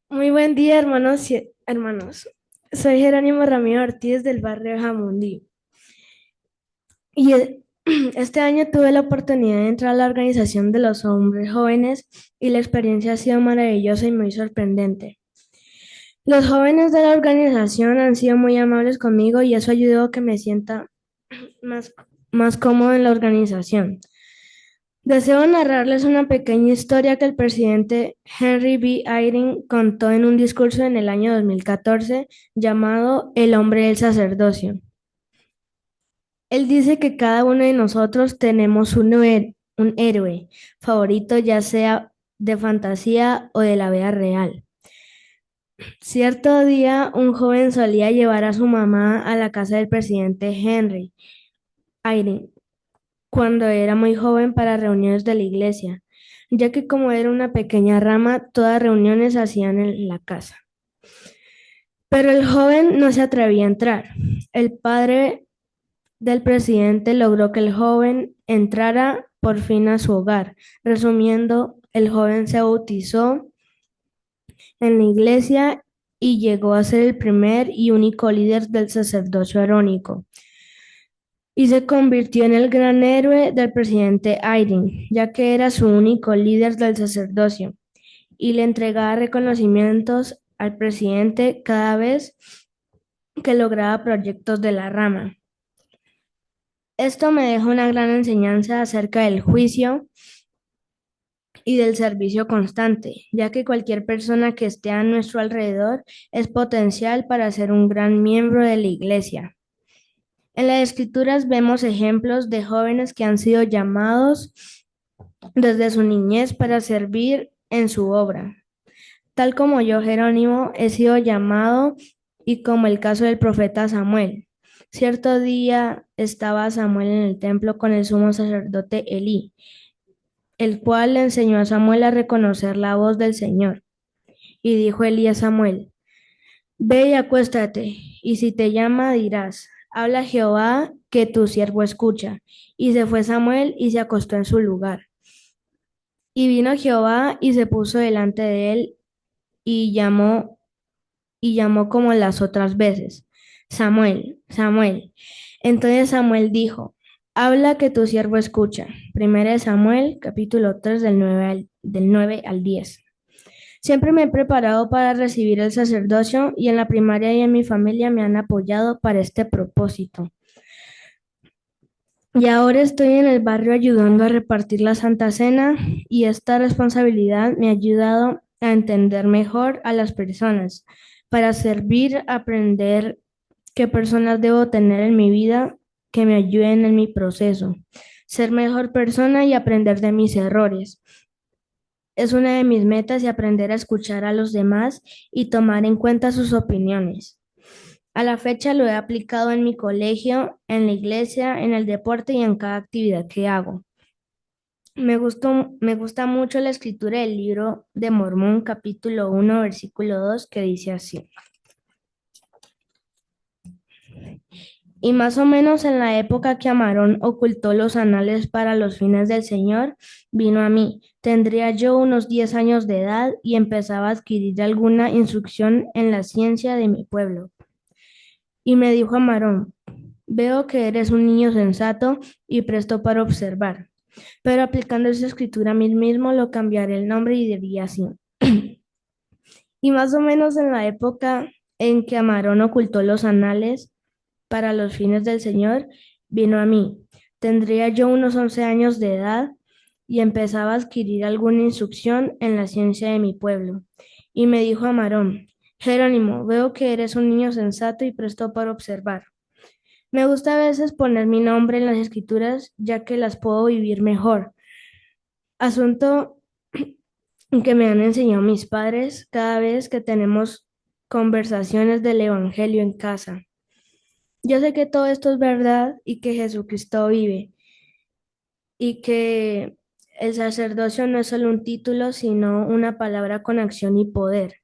Muy buen día, hermanos y hermanos. Soy Jerónimo Ramiro Ortiz del barrio Jamundí. Y este año tuve la oportunidad de entrar a la organización de los hombres jóvenes y la experiencia ha sido maravillosa y muy sorprendente. Los jóvenes de la organización han sido muy amables conmigo y eso ayudó a que me sienta más, más cómodo en la organización. Deseo narrarles una pequeña historia que el presidente Henry B. Eyring contó en un discurso en el año 2014 llamado El hombre del sacerdocio. Él dice que cada uno de nosotros tenemos un héroe favorito, ya sea de fantasía o de la vida real. Cierto día, un joven solía llevar a su mamá a la casa del presidente Henry Eyring cuando era muy joven para reuniones de la iglesia, ya que como era una pequeña rama, todas reuniones se hacían en la casa. Pero el joven no se atrevía a entrar. El padre del presidente logró que el joven entrara por fin a su hogar. Resumiendo, el joven se bautizó en la iglesia y llegó a ser el primer y único líder del sacerdocio arónico y se convirtió en el gran héroe del presidente Aydin, ya que era su único líder del sacerdocio, y le entregaba reconocimientos al presidente cada vez que lograba proyectos de la rama. Esto me deja una gran enseñanza acerca del juicio y del servicio constante, ya que cualquier persona que esté a nuestro alrededor es potencial para ser un gran miembro de la iglesia. En las escrituras vemos ejemplos de jóvenes que han sido llamados desde su niñez para servir en su obra. Tal como yo, Jerónimo, he sido llamado y como el caso del profeta Samuel. Cierto día estaba Samuel en el templo con el sumo sacerdote Elí, el cual le enseñó a Samuel a reconocer la voz del Señor. Y dijo Elí a Samuel, ve y acuéstate, y si te llama dirás, habla Jehová, que tu siervo escucha. Y se fue Samuel y se acostó en su lugar. Y vino Jehová y se puso delante de él y llamó como las otras veces, Samuel, Samuel. Entonces Samuel dijo, habla que tu siervo escucha. Primera de Samuel, capítulo 3 del 9 al 10. Siempre me he preparado para recibir el sacerdocio y en la primaria y en mi familia me han apoyado para este propósito. Y ahora estoy en el barrio ayudando a repartir la Santa Cena y esta responsabilidad me ha ayudado a entender mejor a las personas, para servir, aprender qué personas debo tener en mi vida que me ayuden en mi proceso, ser mejor persona y aprender de mis errores. Es una de mis metas y aprender a escuchar a los demás y tomar en cuenta sus opiniones. A la fecha lo he aplicado en mi colegio, en la iglesia, en el deporte y en cada actividad que hago. Me gusta mucho la escritura del libro de Mormón, capítulo 1, versículo 2, que dice así. Y más o menos en la época que Amarón ocultó los anales para los fines del Señor, vino a mí. Tendría yo unos 10 años de edad y empezaba a adquirir alguna instrucción en la ciencia de mi pueblo. Y me dijo Amarón, veo que eres un niño sensato y presto para observar, pero aplicando esa escritura a mí mismo lo cambiaré el nombre y diría así. Y más o menos en la época en que Amarón ocultó los anales para los fines del Señor, vino a mí. Tendría yo unos 11 años de edad y empezaba a adquirir alguna instrucción en la ciencia de mi pueblo. Y me dijo Amarón, Jerónimo, veo que eres un niño sensato y presto para observar. Me gusta a veces poner mi nombre en las escrituras, ya que las puedo vivir mejor. Asunto que me han enseñado mis padres cada vez que tenemos conversaciones del Evangelio en casa. Yo sé que todo esto es verdad y que Jesucristo vive y que el sacerdocio no es solo un título, sino una palabra con acción y poder.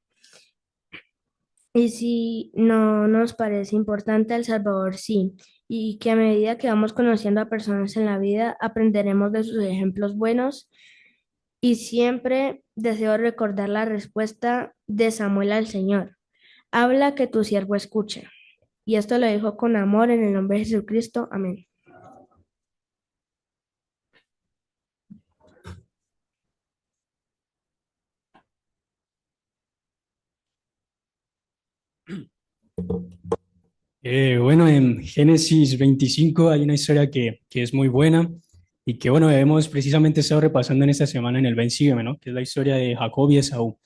Y si no nos parece importante El Salvador, sí, y que a medida que vamos conociendo a personas en la vida, aprenderemos de sus ejemplos buenos y siempre deseo recordar la respuesta de Samuel al Señor. Habla que tu siervo escucha. Y esto lo dijo con amor en el nombre de Jesucristo. Amén. Bueno, en Génesis 25 hay una historia que es muy buena y que, bueno, hemos precisamente estado repasando en esta semana en el Ven Sígueme, ¿no? Que es la historia de Jacob y Esaú.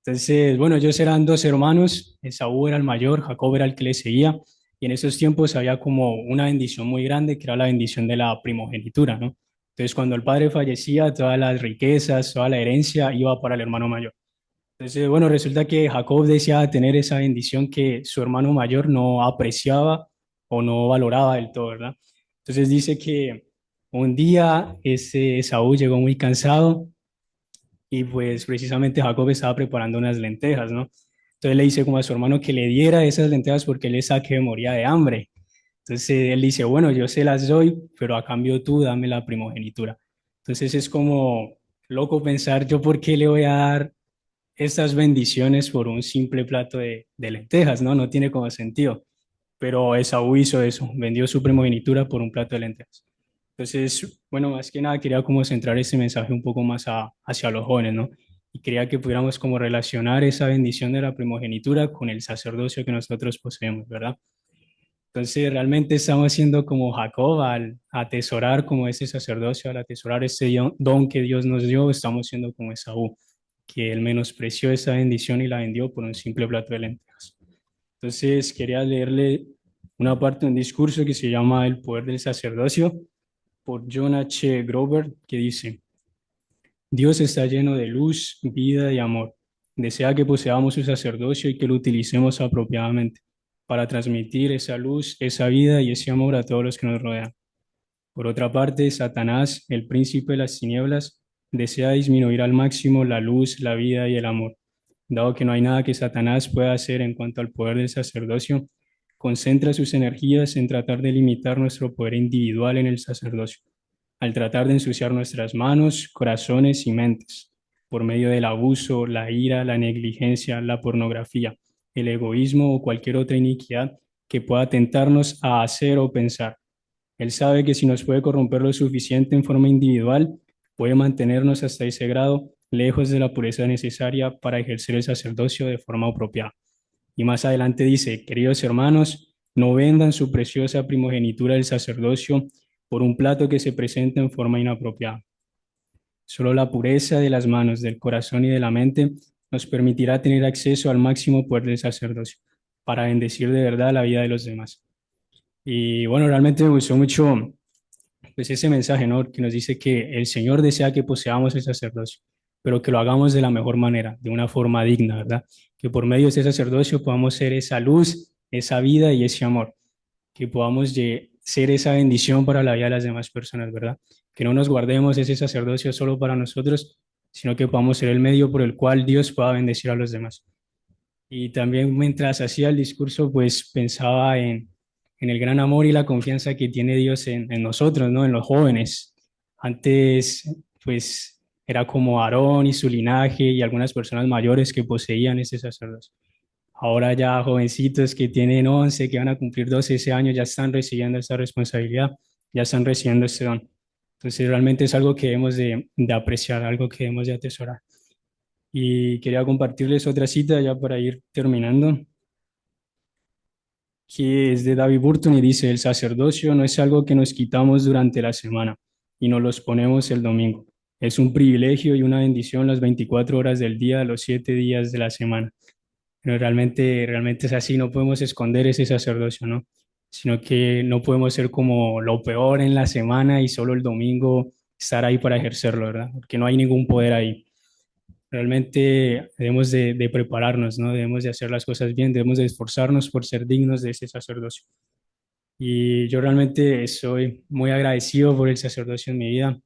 Entonces, bueno, ellos eran dos hermanos, Esaú era el mayor, Jacob era el que le seguía, y en esos tiempos había como una bendición muy grande, que era la bendición de la primogenitura, ¿no? Entonces, cuando el padre fallecía, todas las riquezas, toda la herencia iba para el hermano mayor. Entonces, bueno, resulta que Jacob deseaba tener esa bendición que su hermano mayor no apreciaba o no valoraba del todo, ¿verdad? Entonces dice que un día ese Esaú llegó muy cansado y pues precisamente Jacob estaba preparando unas lentejas, ¿no? Entonces le dice como a su hermano que le diera esas lentejas porque él sabe que moría de hambre. Entonces él dice, bueno, yo se las doy, pero a cambio tú dame la primogenitura. Entonces es como loco pensar, yo por qué le voy a dar estas bendiciones por un simple plato de lentejas, ¿no? No tiene como sentido. Pero Esaú hizo eso, vendió su primogenitura por un plato de lentejas. Entonces, bueno, más que nada quería como centrar este mensaje un poco más hacia los jóvenes, ¿no? Y quería que pudiéramos como relacionar esa bendición de la primogenitura con el sacerdocio que nosotros poseemos, ¿verdad? Entonces, realmente estamos haciendo como Jacob al atesorar como ese sacerdocio, al atesorar ese don que Dios nos dio, estamos siendo como Esaú, que él menospreció esa bendición y la vendió por un simple plato de lentejas. Entonces, quería leerle una parte de un discurso que se llama El poder del sacerdocio por John H. Grover, que dice, Dios está lleno de luz, vida y amor. Desea que poseamos su sacerdocio y que lo utilicemos apropiadamente para transmitir esa luz, esa vida y ese amor a todos los que nos rodean. Por otra parte, Satanás, el príncipe de las tinieblas, desea disminuir al máximo la luz, la vida y el amor. Dado que no hay nada que Satanás pueda hacer en cuanto al poder del sacerdocio, concentra sus energías en tratar de limitar nuestro poder individual en el sacerdocio, al tratar de ensuciar nuestras manos, corazones y mentes por medio del abuso, la ira, la negligencia, la pornografía, el egoísmo o cualquier otra iniquidad que pueda tentarnos a hacer o pensar. Él sabe que si nos puede corromper lo suficiente en forma individual, puede mantenernos hasta ese grado lejos de la pureza necesaria para ejercer el sacerdocio de forma apropiada. Y más adelante dice, queridos hermanos, no vendan su preciosa primogenitura del sacerdocio por un plato que se presenta en forma inapropiada. Solo la pureza de las manos, del corazón y de la mente nos permitirá tener acceso al máximo poder del sacerdocio para bendecir de verdad la vida de los demás. Y bueno, realmente me gustó mucho pues ese mensaje, ¿no? Que nos dice que el Señor desea que poseamos el sacerdocio, pero que lo hagamos de la mejor manera, de una forma digna, ¿verdad? Que por medio de ese sacerdocio podamos ser esa luz, esa vida y ese amor, que podamos ser esa bendición para la vida de las demás personas, ¿verdad? Que no nos guardemos ese sacerdocio solo para nosotros, sino que podamos ser el medio por el cual Dios pueda bendecir a los demás. Y también mientras hacía el discurso, pues pensaba en el gran amor y la confianza que tiene Dios en nosotros, ¿no? En los jóvenes. Antes, pues era como Aarón y su linaje y algunas personas mayores que poseían ese sacerdocio. Ahora ya jovencitos que tienen 11, que van a cumplir 12 ese año, ya están recibiendo esta responsabilidad, ya están recibiendo este don. Entonces realmente es algo que debemos de apreciar, algo que debemos de atesorar. Y quería compartirles otra cita ya para ir terminando, que es de David Burton y dice, el sacerdocio no es algo que nos quitamos durante la semana y nos los ponemos el domingo. Es un privilegio y una bendición las 24 horas del día, los 7 días de la semana. Pero realmente es así, no podemos esconder ese sacerdocio, ¿no? Sino que no podemos ser como lo peor en la semana y solo el domingo estar ahí para ejercerlo, ¿verdad? Porque no hay ningún poder ahí. Realmente debemos de prepararnos, ¿no? Debemos de hacer las cosas bien, debemos de esforzarnos por ser dignos de ese sacerdocio. Y yo realmente soy muy agradecido por el sacerdocio en mi vida.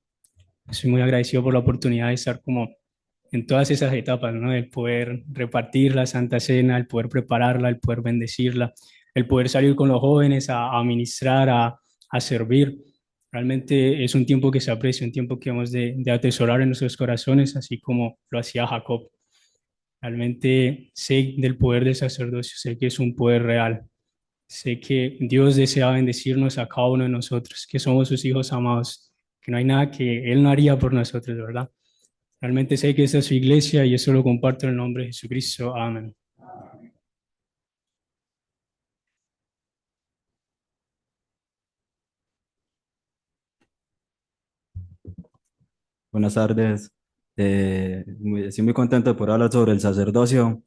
Soy muy agradecido por la oportunidad de estar como en todas esas etapas, ¿no? El poder repartir la Santa Cena, el poder prepararla, el poder bendecirla, el poder salir con los jóvenes a ministrar, a servir. Realmente es un tiempo que se aprecia, un tiempo que hemos de atesorar en nuestros corazones, así como lo hacía Jacob. Realmente sé del poder del sacerdocio, sé que es un poder real. Sé que Dios desea bendecirnos a cada uno de nosotros, que somos sus hijos amados, que no hay nada que Él no haría por nosotros, ¿verdad? Realmente sé que esta es su iglesia y eso lo comparto en el nombre de Jesucristo. Amén. Buenas tardes. Estoy muy contento de poder hablar sobre el sacerdocio,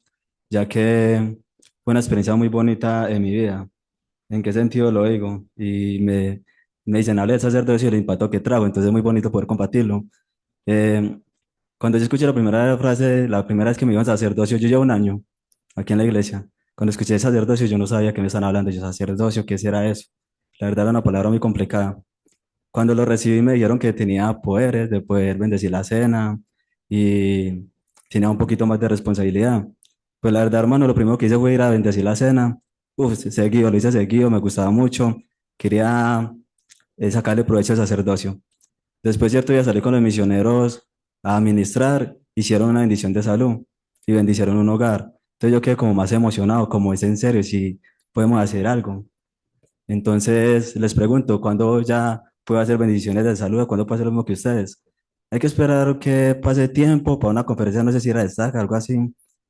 ya que fue una experiencia muy bonita en mi vida. ¿En qué sentido lo digo? Me dicen, hable del sacerdocio y el impacto que trago, entonces es muy bonito poder compartirlo. Eh, Cuando yo escuché la primera frase, la primera vez que me iban a sacerdocio, yo llevo un año aquí en la iglesia. Cuando escuché sacerdocio, yo no sabía qué me están hablando. Yo, sacerdocio, ¿qué será eso? La verdad era una palabra muy complicada. Cuando lo recibí me dijeron que tenía poderes de poder bendecir la cena y tenía un poquito más de responsabilidad. Pues la verdad, hermano, lo primero que hice fue ir a bendecir la cena. Uf, seguido, lo hice seguido, me gustaba mucho. Quería sacarle provecho al sacerdocio. Después, cierto día salí con los misioneros a administrar, hicieron una bendición de salud y bendicieron un hogar. Entonces yo quedé como más emocionado, como es en serio, si podemos hacer algo. Entonces les pregunto, ¿cuándo ya puedo hacer bendiciones de salud? ¿Cuándo puedo hacer lo mismo que ustedes? Hay que esperar que pase tiempo para una conferencia, no sé si era destaca, algo así,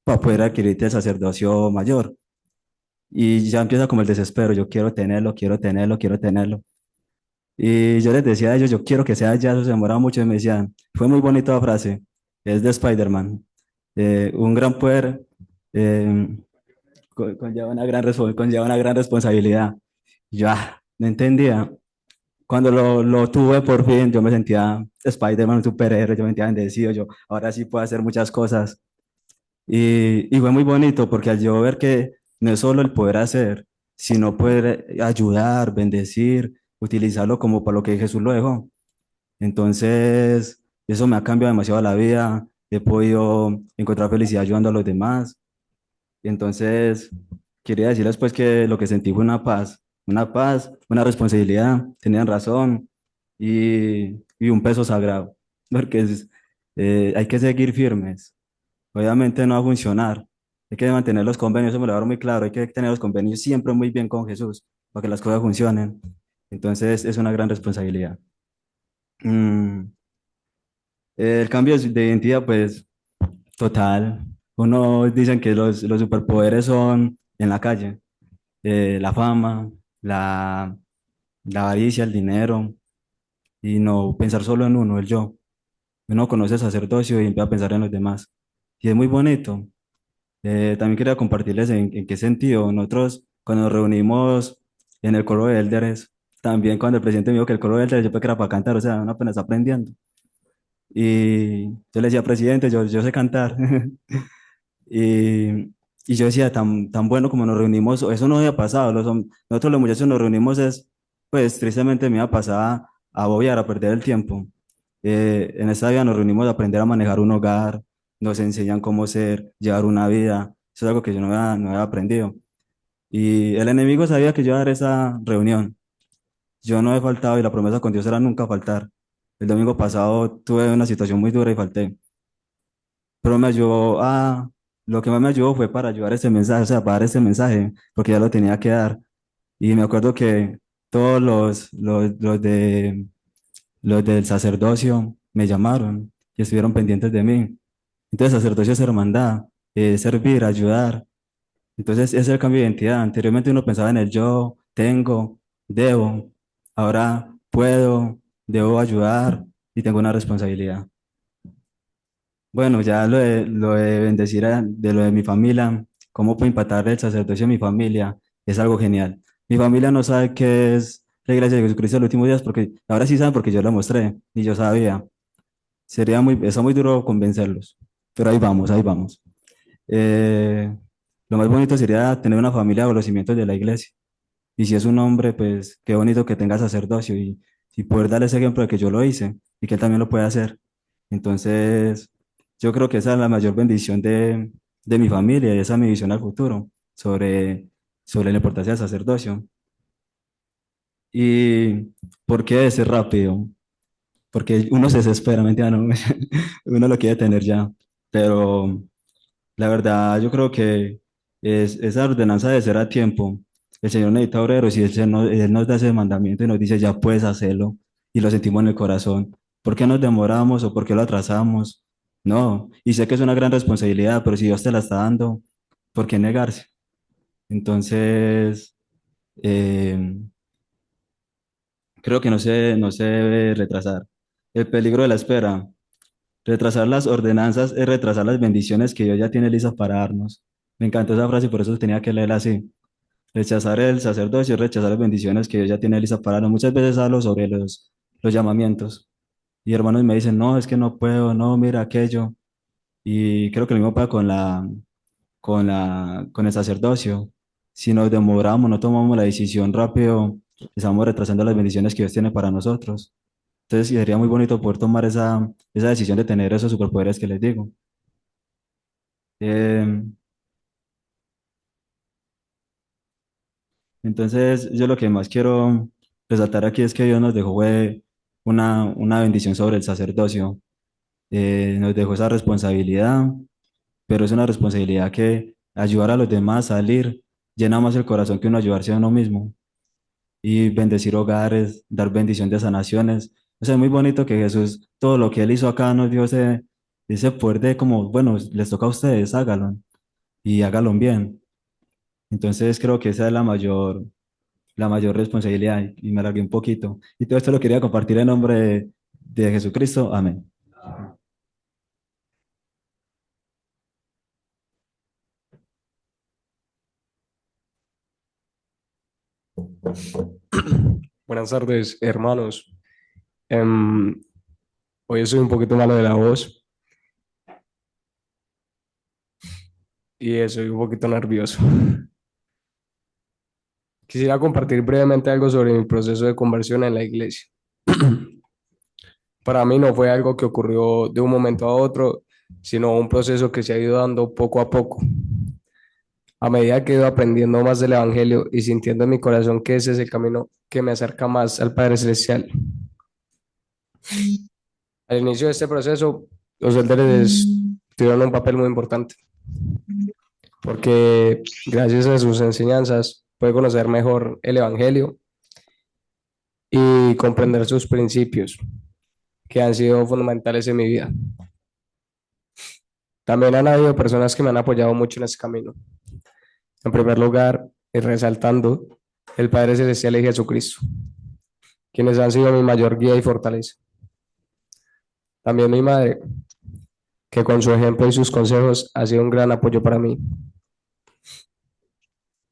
para poder adquirir el sacerdocio mayor. Y ya empieza como el desespero, yo quiero tenerlo, quiero tenerlo, quiero tenerlo. Y yo les decía a ellos, yo quiero que sea ya, eso se demoraba mucho y me decían, fue muy bonita la frase, es de Spider-Man. Un gran poder eh, conlleva una conlleva una gran responsabilidad. Y yo, no entendía. Cuando lo tuve por fin, yo me sentía Spider-Man, un superhéroe, yo me sentía bendecido, yo ahora sí puedo hacer muchas cosas. Y fue muy bonito porque al yo ver que no es solo el poder hacer, sino poder ayudar, bendecir, utilizarlo como para lo que Jesús lo dejó. Entonces, eso me ha cambiado demasiado la vida, he podido encontrar felicidad ayudando a los demás. Entonces, quería decirles pues que lo que sentí fue una paz, una responsabilidad, tenían razón y un peso sagrado, porque hay que seguir firmes. Obviamente no va a funcionar, hay que mantener los convenios, eso me lo dejaron muy claro, hay que tener los convenios siempre muy bien con Jesús para que las cosas funcionen. Entonces, es una gran responsabilidad. Mm, el cambio de identidad, pues, total. Uno dicen que los superpoderes son en la calle, la fama, la avaricia, el dinero, y no pensar solo en uno, el yo. Uno conoce el sacerdocio y empieza a pensar en los demás. Y es muy bonito. También quería compartirles en qué sentido. Nosotros, cuando nos reunimos en el coro de élderes, también cuando el presidente me dijo que el coro de élderes yo pensé que era para cantar, o sea, uno apenas está aprendiendo. Y yo le decía, presidente, yo sé cantar. Y, y yo decía, tan bueno como nos reunimos, eso no había pasado. Nosotros los muchachos nos reunimos es, pues tristemente me iba a pasar a bobear, a perder el tiempo. En esta vida nos reunimos a aprender a manejar un hogar, nos enseñan cómo ser, llevar una vida. Eso es algo que yo no había aprendido. Y el enemigo sabía que yo iba a dar esa reunión. Yo no he faltado y la promesa con Dios era nunca faltar. El domingo pasado tuve una situación muy dura y falté, pero me ayudó lo que más me ayudó fue para ayudar este mensaje, o sea, para dar este mensaje, porque ya lo tenía que dar. Y me acuerdo que todos los del sacerdocio me llamaron y estuvieron pendientes de mí. Entonces, sacerdocio es hermandad, servir, ayudar. Entonces, ese es el cambio de identidad. Anteriormente uno pensaba en el yo, tengo, debo. Ahora puedo, debo ayudar y tengo una responsabilidad. Bueno, ya lo de bendecir de lo de mi familia, cómo puede impactar el sacerdocio en mi familia, es algo genial. Mi familia no sabe qué es la iglesia de Jesucristo de los últimos días, porque ahora sí saben porque yo la mostré y yo sabía. Está muy duro convencerlos, pero ahí vamos, ahí vamos. Eh, lo más bonito sería tener una familia de conocimientos de la iglesia. Y si es un hombre, pues qué bonito que tenga sacerdocio y poder darle ese ejemplo de que yo lo hice y que él también lo puede hacer. Entonces, yo creo que esa es la mayor bendición de mi familia y esa es mi visión al futuro sobre la importancia del sacerdocio. ¿Y por qué ese rápido? Porque uno se desespera, mentira, no, uno lo quiere tener ya, pero la verdad yo creo que esa ordenanza de ser a tiempo, el Señor necesita obreros y Él nos da ese mandamiento y nos dice ya puedes hacerlo y lo sentimos en el corazón. ¿Por qué nos demoramos o por qué lo atrasamos? No, y sé que es una gran responsabilidad, pero si Dios te la está dando, ¿por qué negarse? Entonces, eh, creo que no se debe retrasar. El peligro de la espera. Retrasar las ordenanzas es retrasar las bendiciones que Dios ya tiene listas para darnos. Me encantó esa frase y por eso tenía que leerla así. Rechazar el sacerdocio es rechazar las bendiciones que Dios ya tiene listas para darnos. Muchas veces hablo sobre los llamamientos y hermanos me dicen, no, es que no puedo, no, mira aquello. Y creo que lo mismo pasa con el sacerdocio. Si nos demoramos, no tomamos la decisión rápido, estamos retrasando las bendiciones que Dios tiene para nosotros. Entonces sería muy bonito poder tomar esa decisión de tener esos superpoderes que les digo. Eh, entonces yo lo que más quiero resaltar aquí es que Dios nos dejó fue una bendición sobre el sacerdocio. Nos dejó esa responsabilidad, pero es una responsabilidad que ayudar a los demás a salir llena más el corazón que uno ayudarse a uno mismo. Y bendecir hogares, dar bendición de sanaciones. O sea, es muy bonito que Jesús, todo lo que Él hizo acá nos dio ese poder de como, bueno, les toca a ustedes, hágalo y hágalo bien. Entonces creo que esa es la mayor responsabilidad y me alargué un poquito. Y todo esto lo quería compartir en nombre de Jesucristo. Amén. Buenas tardes, hermanos. Em, Hoy estoy un poquito malo de la voz y estoy un poquito nervioso. Quisiera compartir brevemente algo sobre mi proceso de conversión en la iglesia. Para mí no fue algo que ocurrió de un momento a otro, sino un proceso que se ha ido dando poco a poco. A medida que he ido aprendiendo más del Evangelio y sintiendo en mi corazón que ese es el camino que me acerca más al Padre Celestial. Al inicio de este proceso, los líderes tuvieron un papel muy importante, porque gracias a sus enseñanzas pude conocer mejor el Evangelio y comprender sus principios, que han sido fundamentales en mi vida. También han habido personas que me han apoyado mucho en este camino. En primer lugar, y resaltando el Padre Celestial y Jesucristo, quienes han sido mi mayor guía y fortaleza. También mi madre, que con su ejemplo y sus consejos ha sido un gran apoyo para mí.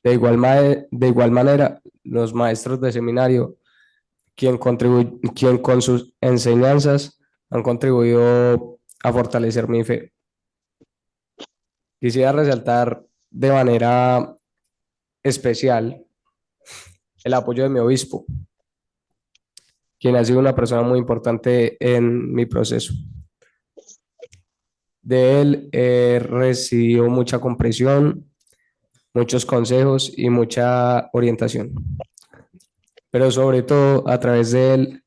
De igual manera, los maestros de seminario, quien con sus enseñanzas han contribuido a fortalecer mi fe. Quisiera resaltar de manera especial el apoyo de mi obispo, quien ha sido una persona muy importante en mi proceso. De él he recibido mucha comprensión, muchos consejos y mucha orientación. Pero sobre todo, a través de él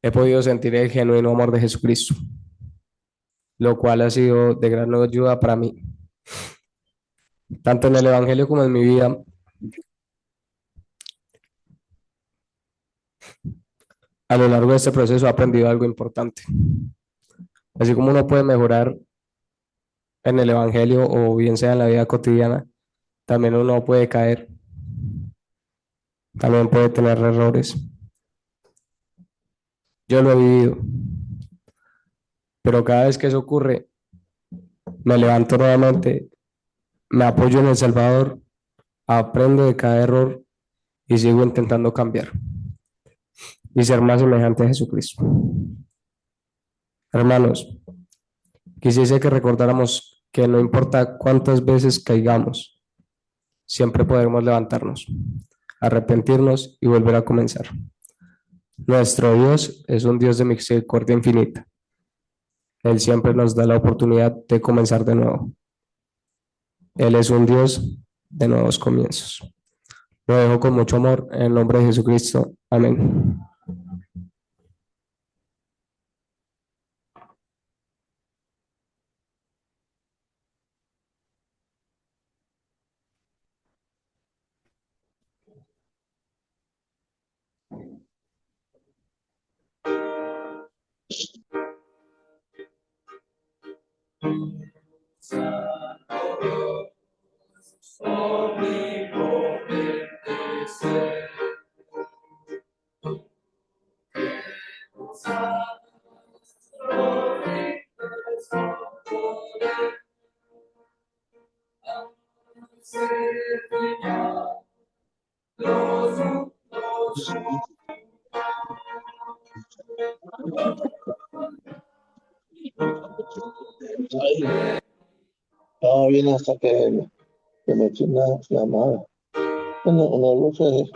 he podido sentir el genuino amor de Jesucristo, lo cual ha sido de gran ayuda para mí, tanto en el Evangelio como en mi vida. A lo largo de este proceso he aprendido algo importante. Así como uno puede mejorar en el Evangelio o bien sea en la vida cotidiana, también uno puede caer, también puede tener errores. Yo lo he vivido, pero cada vez que eso ocurre, me levanto nuevamente, me apoyo en el Salvador, aprendo de cada error y sigo intentando cambiar y ser más semejante a Jesucristo. Hermanos, quisiese que recordáramos que no importa cuántas veces caigamos, siempre podremos levantarnos, arrepentirnos y volver a comenzar. Nuestro Dios es un Dios de misericordia infinita. Él siempre nos da la oportunidad de comenzar de nuevo. Él es un Dios de nuevos comienzos. Lo dejo con mucho amor en el nombre de Jesucristo. Amén. Estaba bien hasta que me eché una llamada. Bueno, no lo sé.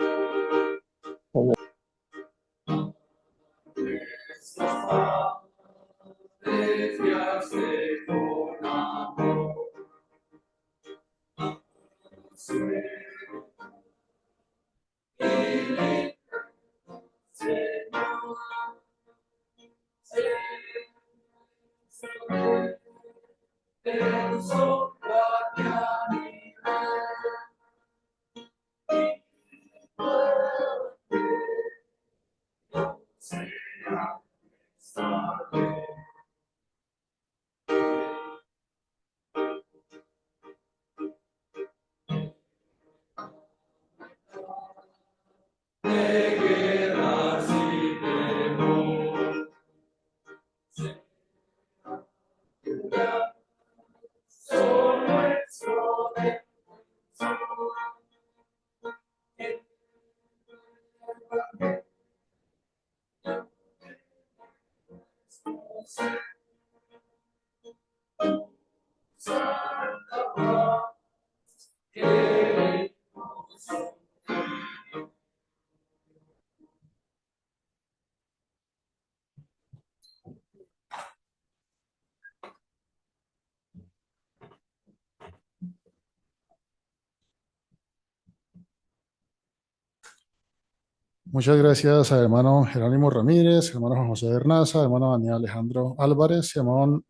Muchas gracias a hermano Jerónimo Ramírez, hermano Juan José Bernaza, hermano Daniel Alejandro Álvarez y hermano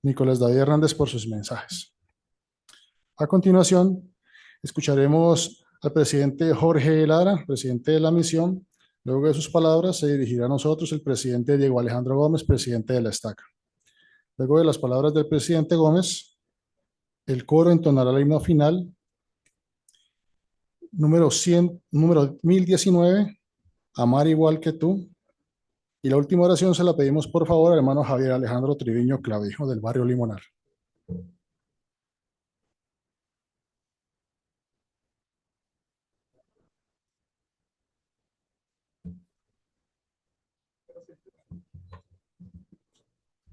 Nicolás David Hernández por sus mensajes. A continuación, escucharemos al presidente Jorge Lara, presidente de la misión. Luego de sus palabras se dirigirá a nosotros el presidente Diego Alejandro Gómez, presidente de la estaca. Luego de las palabras del presidente Gómez, el coro entonará el himno final número 1019, Amar igual que tú. Y la última oración se la pedimos por favor al hermano Javier Alejandro Triviño Clavijo del barrio Limonar.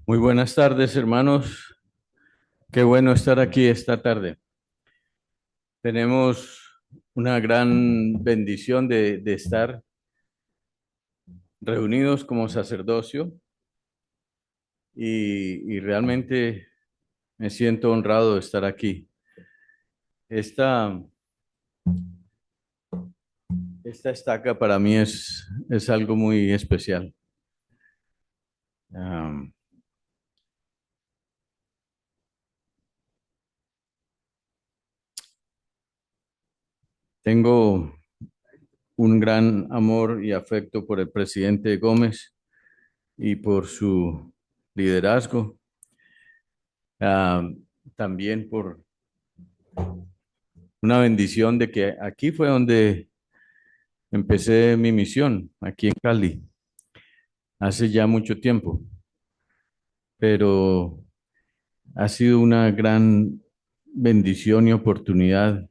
Muy buenas tardes, hermanos. Qué bueno estar aquí esta tarde. Tenemos una gran bendición de estar reunidos como sacerdocio y realmente me siento honrado de estar aquí. Esta estaca para mí es algo muy especial. Tengo un gran amor y afecto por el presidente Gómez y por su liderazgo. También por una bendición de que aquí fue donde empecé mi misión, aquí en Cali, hace ya mucho tiempo, pero ha sido una gran bendición y oportunidad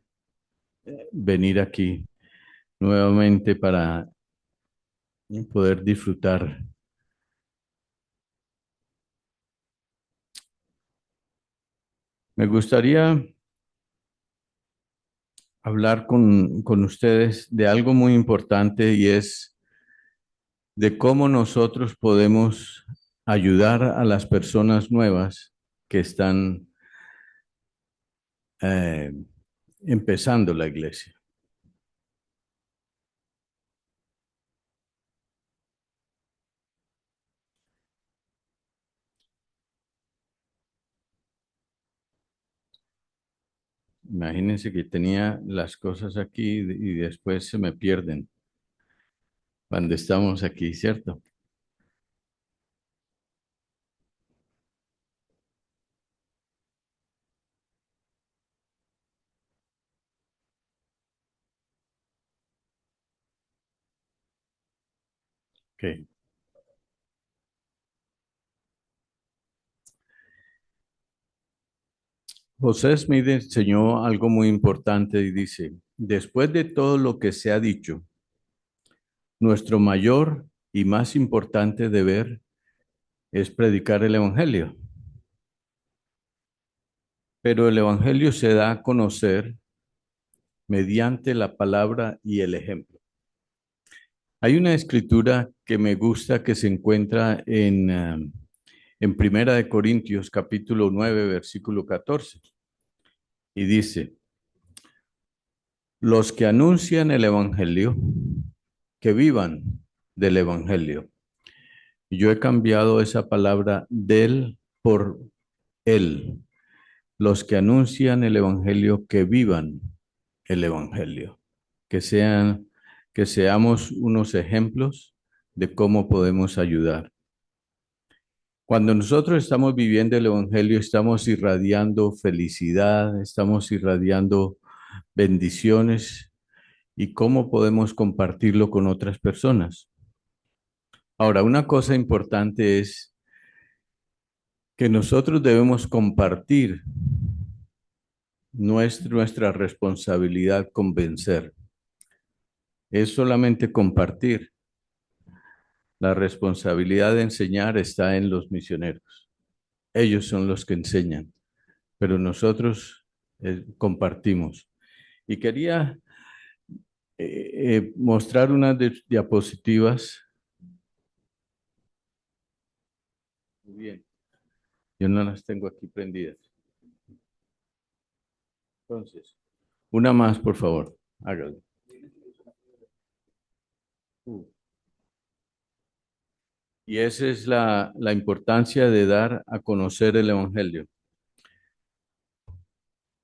venir aquí nuevamente para poder disfrutar. Me gustaría hablar con ustedes de algo muy importante y es de cómo nosotros podemos ayudar a las personas nuevas que están empezando la iglesia. Imagínense que tenía las cosas aquí y después se me pierden cuando estamos aquí, ¿cierto? Ok. José Smith enseñó algo muy importante y dice, después de todo lo que se ha dicho, nuestro mayor y más importante deber es predicar el Evangelio. Pero el Evangelio se da a conocer mediante la palabra y el ejemplo. Hay una escritura que me gusta que se encuentra en Primera de Corintios, capítulo 9, versículo 14, y dice, los que anuncian el Evangelio, que vivan del Evangelio. Yo he cambiado esa palabra del por él. Los que anuncian el Evangelio, que vivan el Evangelio. Que sean, que seamos unos ejemplos de cómo podemos ayudar. Cuando nosotros estamos viviendo el Evangelio, estamos irradiando felicidad, estamos irradiando bendiciones y cómo podemos compartirlo con otras personas. Ahora, una cosa importante es que nosotros debemos compartir nuestra responsabilidad convencer. Es solamente compartir. La responsabilidad de enseñar está en los misioneros. Ellos son los que enseñan, pero nosotros compartimos. Y quería mostrar unas diapositivas. Muy bien, yo no las tengo aquí prendidas. Entonces, una más, por favor, hágalo. Y esa es la importancia de dar a conocer el Evangelio.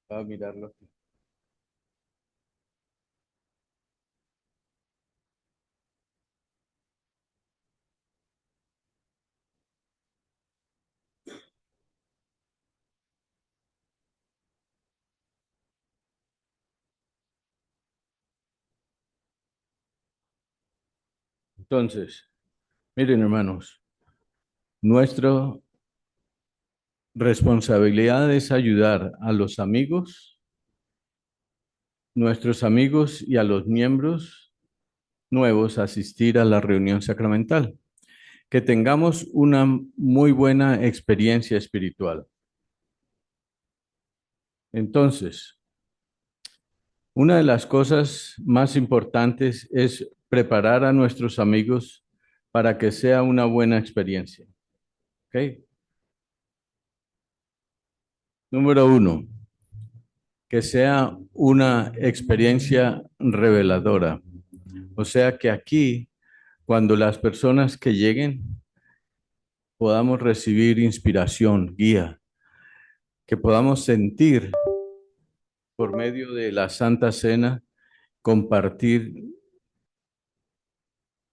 Va a mirarlo aquí. Entonces, miren hermanos, nuestra responsabilidad es ayudar a los amigos, nuestros amigos y a los miembros nuevos a asistir a la reunión sacramental. Que tengamos una muy buena experiencia espiritual. Entonces, una de las cosas más importantes es preparar a nuestros amigos para que sea una buena experiencia. ¿Ok? Número 1, que sea una experiencia reveladora. O sea que aquí, cuando las personas que lleguen, podamos recibir inspiración, guía, que podamos sentir por medio de la Santa Cena, compartir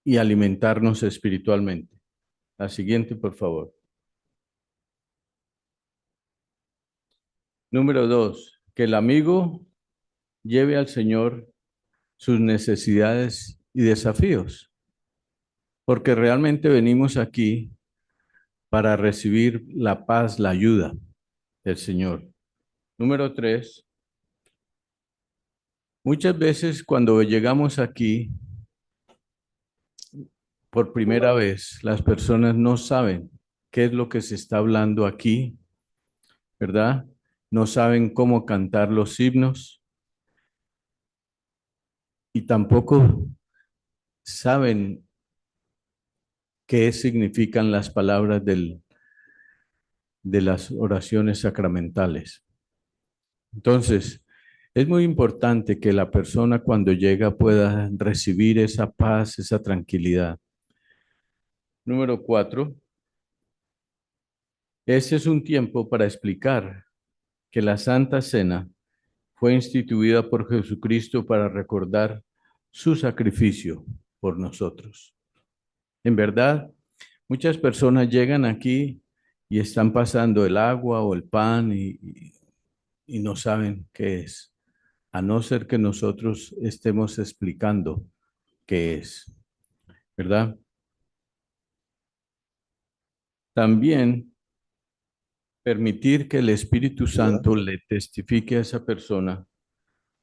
y alimentarnos espiritualmente. La siguiente, por favor. Número 2, que el amigo lleve al Señor sus necesidades y desafíos, porque realmente venimos aquí para recibir la paz, la ayuda del Señor. Número 3, muchas veces cuando llegamos aquí por primera vez, las personas no saben qué es lo que se está hablando aquí, ¿verdad? No saben cómo cantar los himnos y tampoco saben qué significan las palabras de las oraciones sacramentales. Entonces, es muy importante que la persona cuando llega pueda recibir esa paz, esa tranquilidad. Número 4, ese es un tiempo para explicar que la Santa Cena fue instituida por Jesucristo para recordar su sacrificio por nosotros. En verdad, muchas personas llegan aquí y están pasando el agua o el pan y no saben qué es, a no ser que nosotros estemos explicando qué es, ¿verdad? También permitir que el Espíritu Santo le testifique a esa persona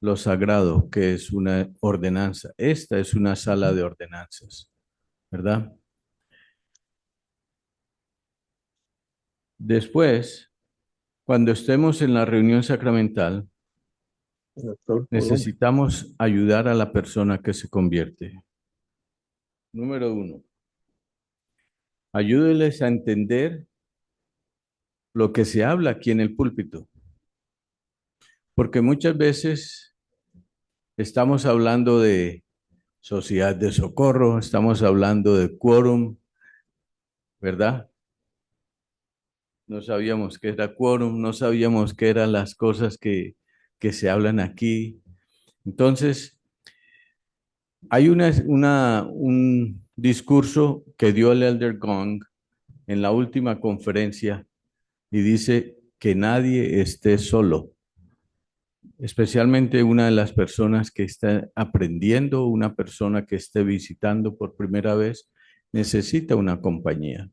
lo sagrado que es una ordenanza. Esta es una sala de ordenanzas, ¿verdad? Después, cuando estemos en la reunión sacramental, Doctor Colón. necesitamos ayudar a la persona que se convierte. Número 1, ayúdeles a entender lo que se habla aquí en el púlpito, porque muchas veces estamos hablando de sociedad de socorro, estamos hablando de quórum, ¿verdad? No sabíamos qué era quórum, no sabíamos qué eran las cosas que se hablan aquí. Entonces, hay un discurso que dio el Elder Gong en la última conferencia y dice que nadie esté solo, especialmente una de las personas que está aprendiendo, una persona que esté visitando por primera vez, necesita una compañía,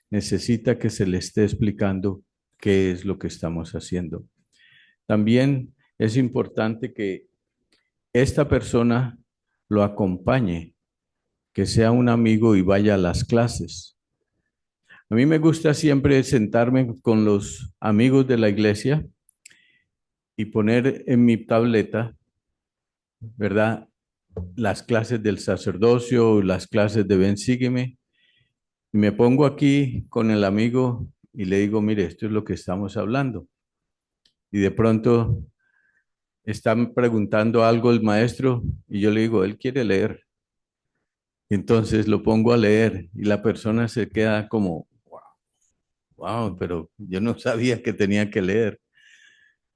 necesita que se le esté explicando qué es lo que estamos haciendo. También es importante que esta persona lo acompañe, que sea un amigo y vaya a las clases. A mí me gusta siempre sentarme con los amigos de la iglesia y poner en mi tableta, ¿verdad? Las clases del sacerdocio, las clases de Ven, sígueme, y me pongo aquí con el amigo y le digo, mire, esto es lo que estamos hablando. Y de pronto están preguntando algo el maestro y yo le digo, él quiere leer. Entonces lo pongo a leer y la persona se queda como, wow, pero yo no sabía que tenía que leer.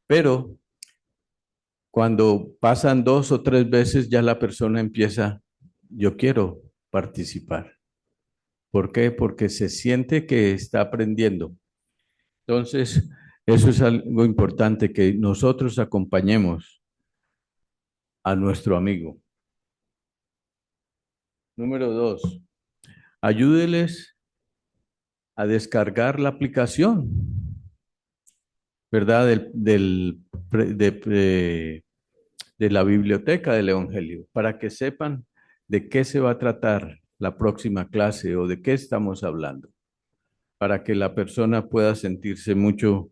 Pero cuando pasan 2 o 3 veces ya la persona empieza, yo quiero participar. ¿Por qué? Porque se siente que está aprendiendo. Entonces, eso es algo importante, que nosotros acompañemos a nuestro amigo. Número 2, ayúdeles a descargar la aplicación, ¿verdad? De la biblioteca del Evangelio, para que sepan de qué se va a tratar la próxima clase o de qué estamos hablando, para que la persona pueda sentirse mucho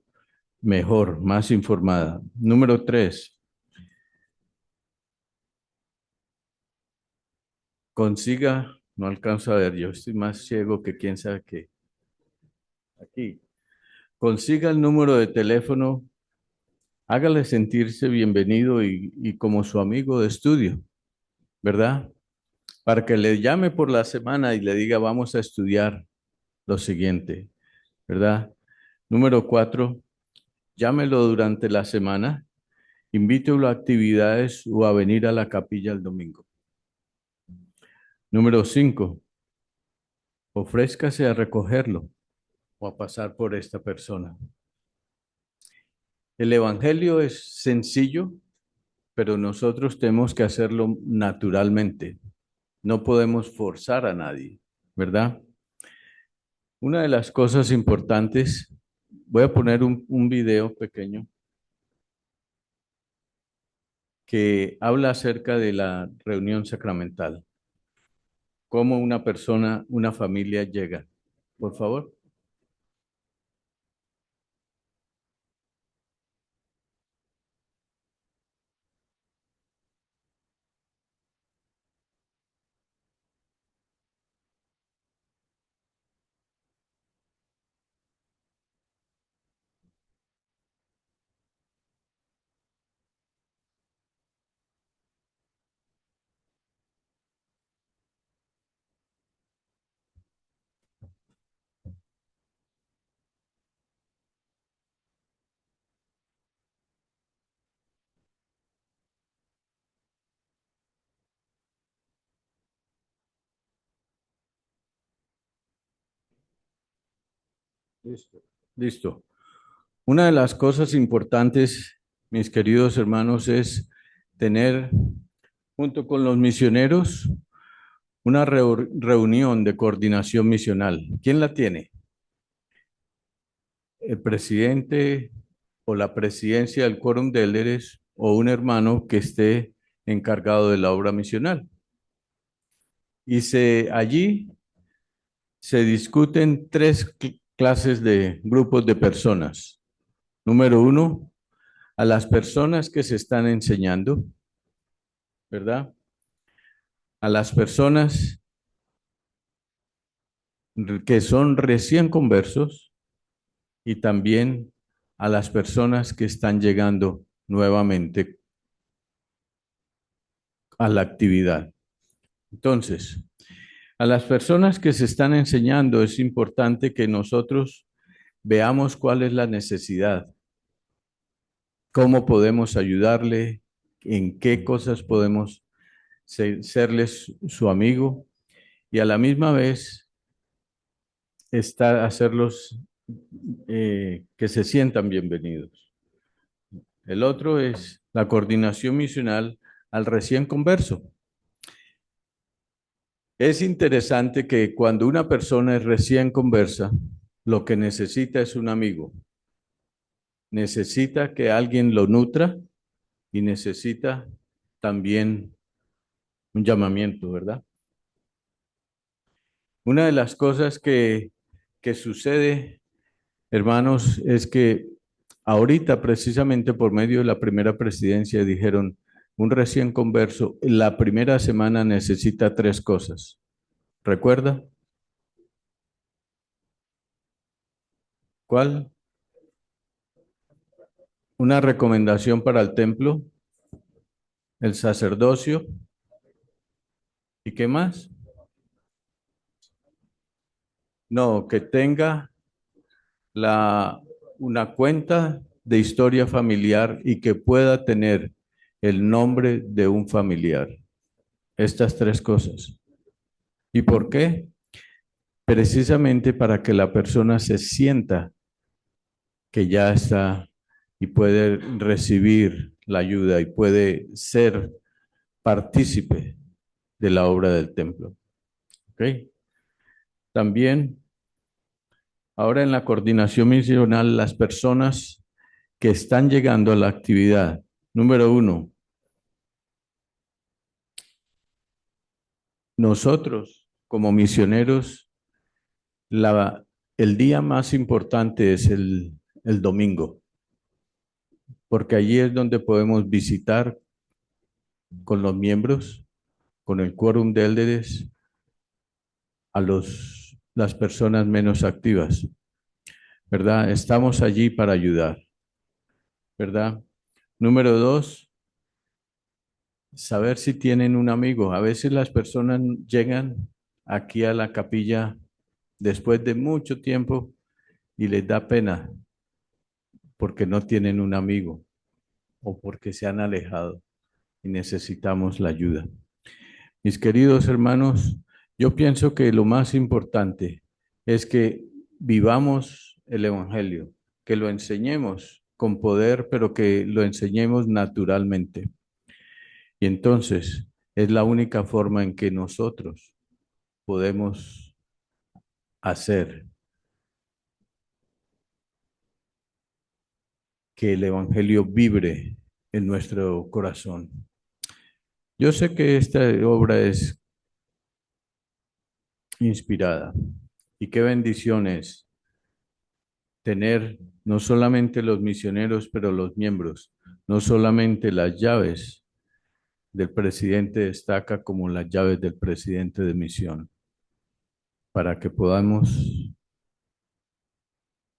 mejor, más informada. Número 3, consiga, no alcanzo a ver, yo estoy más ciego que quién sabe qué. Aquí, consiga el número de teléfono, hágale sentirse bienvenido y como su amigo de estudio, ¿verdad? Para que le llame por la semana y le diga, vamos a estudiar lo siguiente, ¿verdad? Número 4, llámelo durante la semana, invítelo a actividades o a venir a la capilla el domingo. Número 5, ofrézcase a recogerlo o a pasar por esta persona. El evangelio es sencillo, pero nosotros tenemos que hacerlo naturalmente. No podemos forzar a nadie, ¿verdad? Una de las cosas importantes, voy a poner un video pequeño que habla acerca de la reunión sacramental, cómo una persona, una familia llega. Por favor. Listo. Listo. Una de las cosas importantes, mis queridos hermanos, es tener, junto con los misioneros, una reunión de coordinación misional. ¿Quién la tiene? El presidente o la presidencia del Quórum de Líderes o un hermano que esté encargado de la obra misional. Y allí se discuten tres clases de grupos de personas. Número uno, a las personas que se están enseñando, ¿verdad? A las personas que son recién conversos y también a las personas que están llegando nuevamente a la actividad. Entonces, a las personas que se están enseñando es importante que nosotros veamos cuál es la necesidad, cómo podemos ayudarle, en qué cosas podemos serles su amigo y a la misma vez hacerlos que se sientan bienvenidos. El otro es la coordinación misional al recién converso. Es interesante que cuando una persona es recién conversa, lo que necesita es un amigo. Necesita que alguien lo nutra y necesita también un llamamiento, ¿verdad? Una de las cosas que sucede, hermanos, es que ahorita precisamente por medio de la primera presidencia dijeron, un recién converso, la primera semana necesita tres cosas. ¿Recuerda? ¿Cuál? Una recomendación para el templo, el sacerdocio, ¿y qué más? No, que tenga una cuenta de historia familiar y que pueda tener el nombre de un familiar. Estas tres cosas. ¿Y por qué? Precisamente para que la persona se sienta que ya está y puede recibir la ayuda y puede ser partícipe de la obra del templo. ¿Ok? También, ahora en la coordinación misional, las personas que están llegando a la actividad, número uno, nosotros como misioneros, el día más importante es el domingo, porque allí es donde podemos visitar con los miembros, con el quórum de líderes, a las personas menos activas, ¿verdad? Estamos allí para ayudar, ¿verdad? Número dos, saber si tienen un amigo. A veces las personas llegan aquí a la capilla después de mucho tiempo y les da pena porque no tienen un amigo o porque se han alejado y necesitamos la ayuda. Mis queridos hermanos, yo pienso que lo más importante es que vivamos el Evangelio, que lo enseñemos con poder, pero que lo enseñemos naturalmente. Y entonces es la única forma en que nosotros podemos hacer que el Evangelio vibre en nuestro corazón. Yo sé que esta obra es inspirada y qué bendición es tener no solamente los misioneros, pero los miembros, no solamente las llaves del presidente de estaca como las llaves del presidente de misión, para que podamos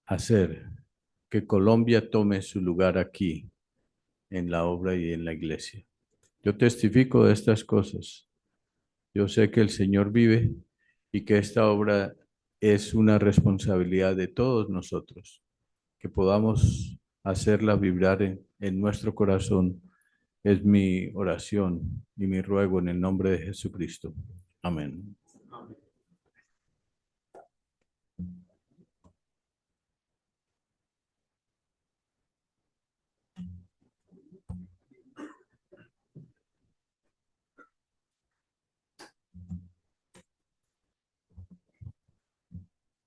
hacer que Colombia tome su lugar aquí en la obra y en la iglesia. Yo testifico de estas cosas. Yo sé que el Señor vive y que esta obra es una responsabilidad de todos nosotros, que podamos hacerla vibrar en nuestro corazón. Es mi oración y mi ruego en el nombre de Jesucristo. Amén.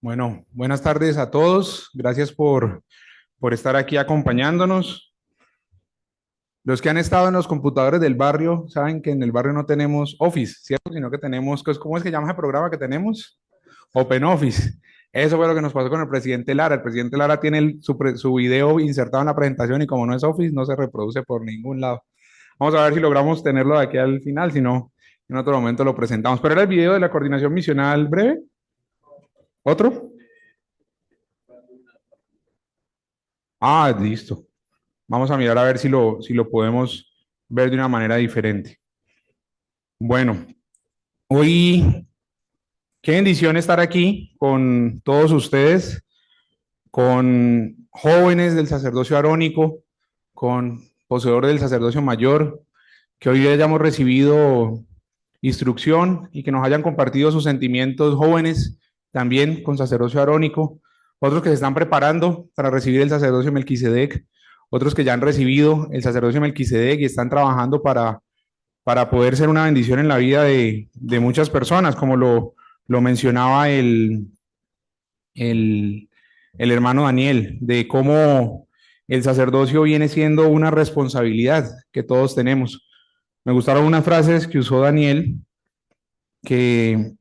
Bueno, buenas tardes a todos. Gracias por estar aquí acompañándonos. Los que han estado en los computadores del barrio saben que en el barrio no tenemos Office, ¿cierto? Sino que tenemos, ¿cómo es que llama ese programa que tenemos? Open Office. Eso fue lo que nos pasó con el presidente Lara. El presidente Lara tiene su video insertado en la presentación y como no es Office, no se reproduce por ningún lado. Vamos a ver si logramos tenerlo de aquí al final, si no, en otro momento lo presentamos. Pero era el video de la coordinación misional breve. ¿Otro? Ah, listo. Vamos a mirar a ver si lo podemos ver de una manera diferente. Bueno, hoy qué bendición estar aquí con todos ustedes, con jóvenes del sacerdocio arónico, con poseedores del sacerdocio mayor, que hoy hayamos recibido instrucción y que nos hayan compartido sus sentimientos jóvenes también con sacerdocio arónico, otros que se están preparando para recibir el sacerdocio Melquisedec, otros que ya han recibido el sacerdocio Melquisedec y están trabajando para poder ser una bendición en la vida de muchas personas, como lo mencionaba el, el hermano Daniel, de cómo el sacerdocio viene siendo una responsabilidad que todos tenemos. Me gustaron unas frases que usó Daniel, que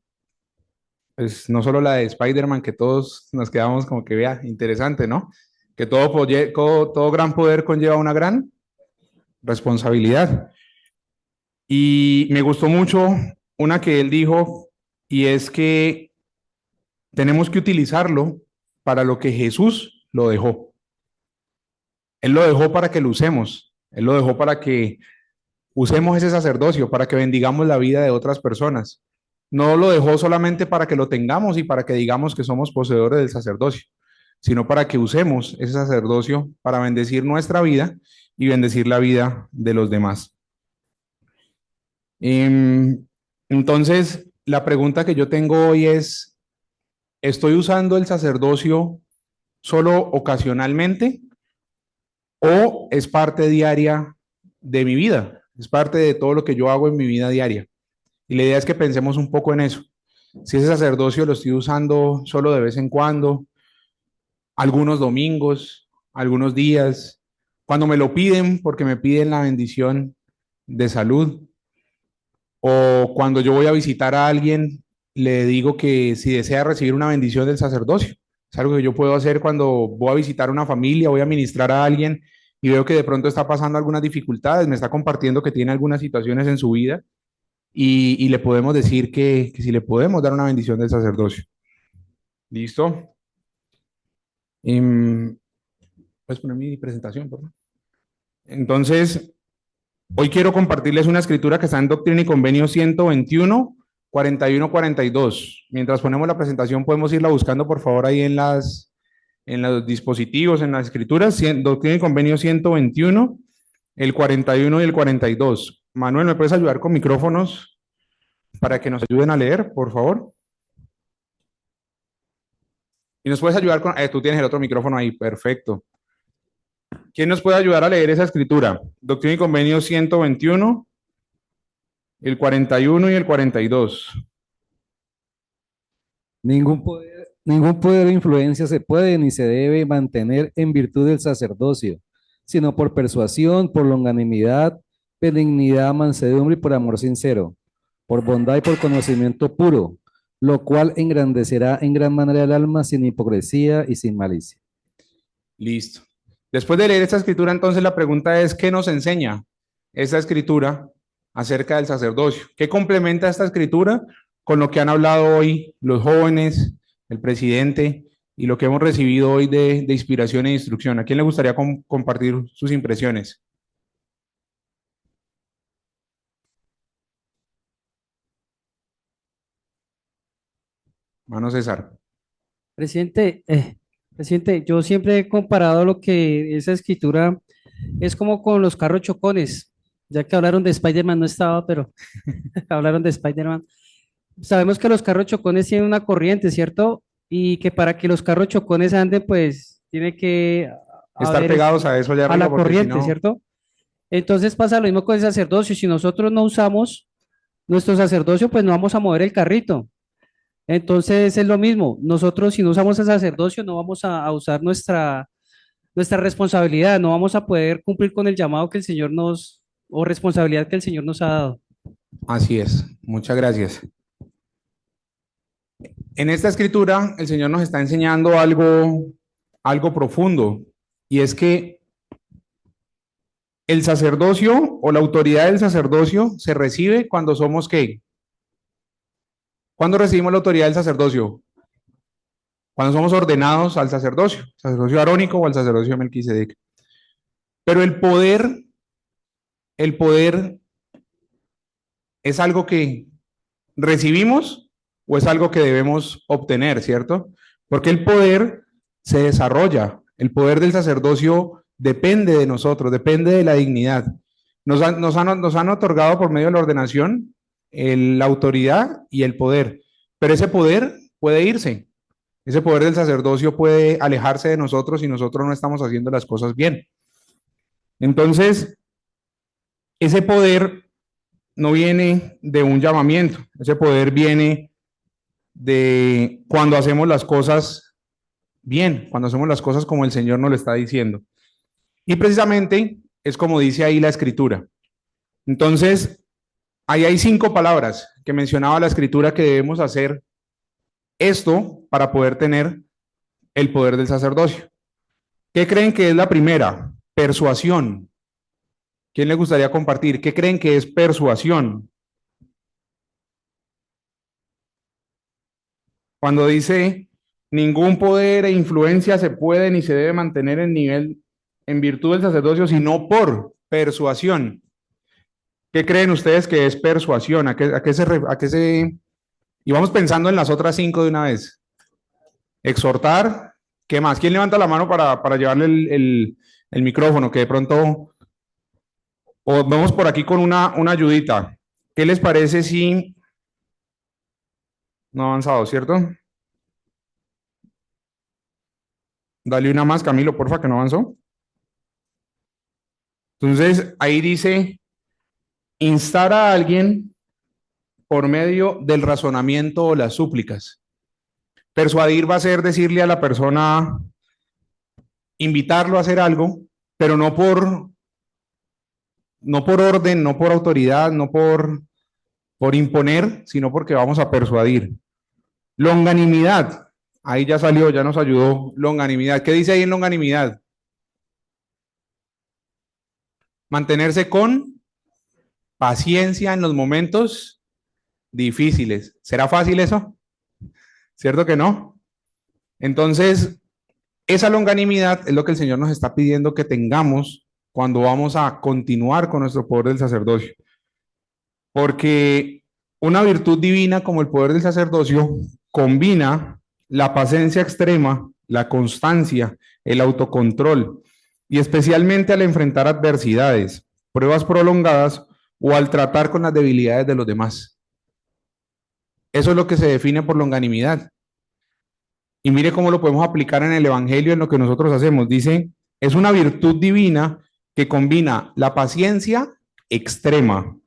pues no solo la de Spider-Man, que todos nos quedamos como que vea, interesante, ¿no? Que todo gran poder conlleva una gran responsabilidad. Y me gustó mucho una que él dijo, y es que tenemos que utilizarlo para lo que Jesús lo dejó. Él lo dejó para que lo usemos. Él lo dejó para que usemos ese sacerdocio, para que bendigamos la vida de otras personas. No lo dejó solamente para que lo tengamos y para que digamos que somos poseedores del sacerdocio, sino para que usemos ese sacerdocio para bendecir nuestra vida y bendecir la vida de los demás. Entonces, la pregunta que yo tengo hoy es, ¿estoy usando el sacerdocio solo ocasionalmente o es parte diaria de mi vida? Es parte de todo lo que yo hago en mi vida diaria. Y la idea es que pensemos un poco en eso. Si ese sacerdocio lo estoy usando solo de vez en cuando, algunos domingos, algunos días, cuando me lo piden porque me piden la bendición de salud, o cuando yo voy a visitar a alguien, le digo que si desea recibir una bendición del sacerdocio. Es algo que yo puedo hacer cuando voy a visitar una familia, voy a ministrar a alguien y veo que de pronto está pasando algunas dificultades, me está compartiendo que tiene algunas situaciones en su vida y le podemos decir que si le podemos dar una bendición del sacerdocio. ¿Listo? ¿Puedes poner mi presentación, por favor? Entonces, hoy quiero compartirles una escritura que está en Doctrina y Convenio 121, 41, 42. Mientras ponemos la presentación, podemos irla buscando, por favor, ahí en los dispositivos, en las escrituras. Doctrina y Convenio 121, el 41 y el 42. Manuel, ¿me puedes ayudar con micrófonos para que nos ayuden a leer, por favor? Y nos puedes ayudar con... tú tienes el otro micrófono ahí, perfecto. ¿Quién nos puede ayudar a leer esa escritura? Doctrina y Convenio 121, el 41 y el 42. Ningún poder o influencia se puede ni se debe mantener en virtud del sacerdocio, sino por persuasión, por longanimidad, benignidad, mansedumbre y por amor sincero, por bondad y por conocimiento puro, lo cual engrandecerá en gran manera el alma sin hipocresía y sin malicia. Listo. Después de leer esta escritura, entonces la pregunta es, ¿qué nos enseña esta escritura acerca del sacerdocio? ¿Qué complementa esta escritura con lo que han hablado hoy los jóvenes, el presidente y lo que hemos recibido hoy de inspiración e instrucción? ¿A quién le gustaría compartir sus impresiones? Mano César. Presidente, yo siempre he comparado lo que esa escritura es como con los carros chocones, ya que hablaron de Spider-Man, no estaba, pero hablaron de Spider-Man. Sabemos que los carros chocones tienen una corriente, ¿cierto? Y que para que los carros chocones anden, pues tiene que Estar haber pegados a eso ya a la arriba, porque si corriente, no... ¿cierto? Entonces pasa lo mismo con el sacerdocio. Si nosotros no usamos nuestro sacerdocio, pues no vamos a mover el carrito. Entonces es lo mismo. Nosotros si no usamos el sacerdocio no vamos a usar nuestra responsabilidad, no vamos a poder cumplir con el llamado que el Señor nos, o responsabilidad que el Señor nos ha dado. Así es, muchas gracias. En esta escritura, el Señor nos está enseñando algo profundo, y es que el sacerdocio o la autoridad del sacerdocio se recibe cuando somos ¿qué? ¿Cuándo recibimos la autoridad del sacerdocio? Cuando somos ordenados al sacerdocio arónico o al sacerdocio de Melquisedec. Pero el poder es algo que recibimos o es algo que debemos obtener, ¿cierto? Porque el poder se desarrolla, el poder del sacerdocio depende de nosotros, depende de la dignidad. Nos han otorgado por medio de la ordenación la autoridad y el poder, pero ese poder puede irse. Ese poder del sacerdocio puede alejarse de nosotros si nosotros no estamos haciendo las cosas bien. Entonces, ese poder no viene de un llamamiento, ese poder viene de cuando hacemos las cosas bien, cuando hacemos las cosas como el Señor nos lo está diciendo. Y precisamente es como dice ahí la escritura. Entonces, ahí hay 5 palabras que mencionaba la escritura que debemos hacer esto para poder tener el poder del sacerdocio. ¿Qué creen que es la primera? Persuasión. ¿Quién le gustaría compartir? ¿Qué creen que es persuasión? Cuando dice, ningún poder e influencia se puede ni se debe mantener en virtud del sacerdocio, sino por persuasión. ¿Qué creen ustedes que es persuasión? ¿A qué se... Y vamos pensando en las otras 5 de una vez. Exhortar. ¿Qué más? ¿Quién levanta la mano para llevarle el micrófono? Que de pronto... O vamos por aquí con una ayudita. ¿Qué les parece si... No ha avanzado, ¿cierto? Dale una más, Camilo, porfa, que no avanzó. Entonces, ahí dice, instar a alguien por medio del razonamiento o las súplicas. Persuadir va a ser decirle a la persona, invitarlo a hacer algo, pero no por orden, no por autoridad, no por imponer, sino porque vamos a persuadir. Longanimidad, ahí ya salió, ya nos ayudó. Longanimidad, ¿qué dice ahí en longanimidad? Mantenerse con paciencia en los momentos difíciles. ¿Será fácil eso? ¿Cierto que no? Entonces, esa longanimidad es lo que el Señor nos está pidiendo que tengamos cuando vamos a continuar con nuestro poder del sacerdocio. Porque una virtud divina como el poder del sacerdocio combina la paciencia extrema, la constancia, el autocontrol, y especialmente al enfrentar adversidades, pruebas prolongadas o al tratar con las debilidades de los demás. Eso es lo que se define por longanimidad. Y mire cómo lo podemos aplicar en el Evangelio, en lo que nosotros hacemos. Dice, es una virtud divina que combina la paciencia extrema,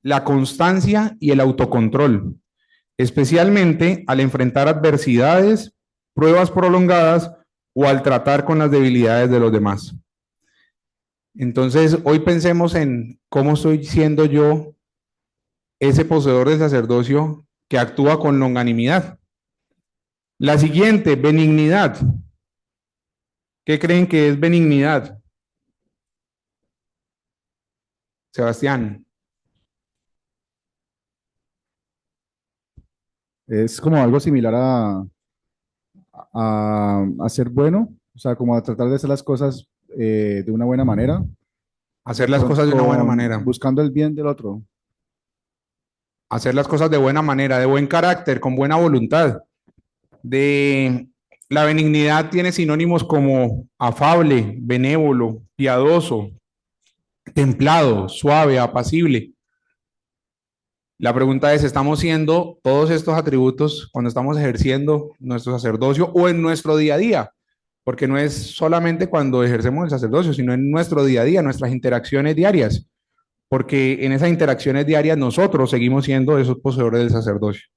la constancia y el autocontrol, especialmente al enfrentar adversidades, pruebas prolongadas o al tratar con las debilidades de los demás. Entonces, hoy pensemos en cómo estoy siendo yo ese poseedor del sacerdocio que actúa con longanimidad. La siguiente, benignidad. ¿Qué creen que es benignidad? Sebastián. Es como algo similar a ser bueno, o sea, como a tratar de hacer las cosas de una buena manera. Hacer las cosas de una buena manera. Buscando el bien del otro. Hacer las cosas de buena manera, de buen carácter, con buena voluntad. La benignidad tiene sinónimos como afable, benévolo, piadoso, templado, suave, apacible. La pregunta es, ¿estamos siendo todos estos atributos cuando estamos ejerciendo nuestro sacerdocio o en nuestro día a día? Porque no es solamente cuando ejercemos el sacerdocio, sino en nuestro día a día, nuestras interacciones diarias. Porque en esas interacciones diarias nosotros seguimos siendo esos poseedores del sacerdocio.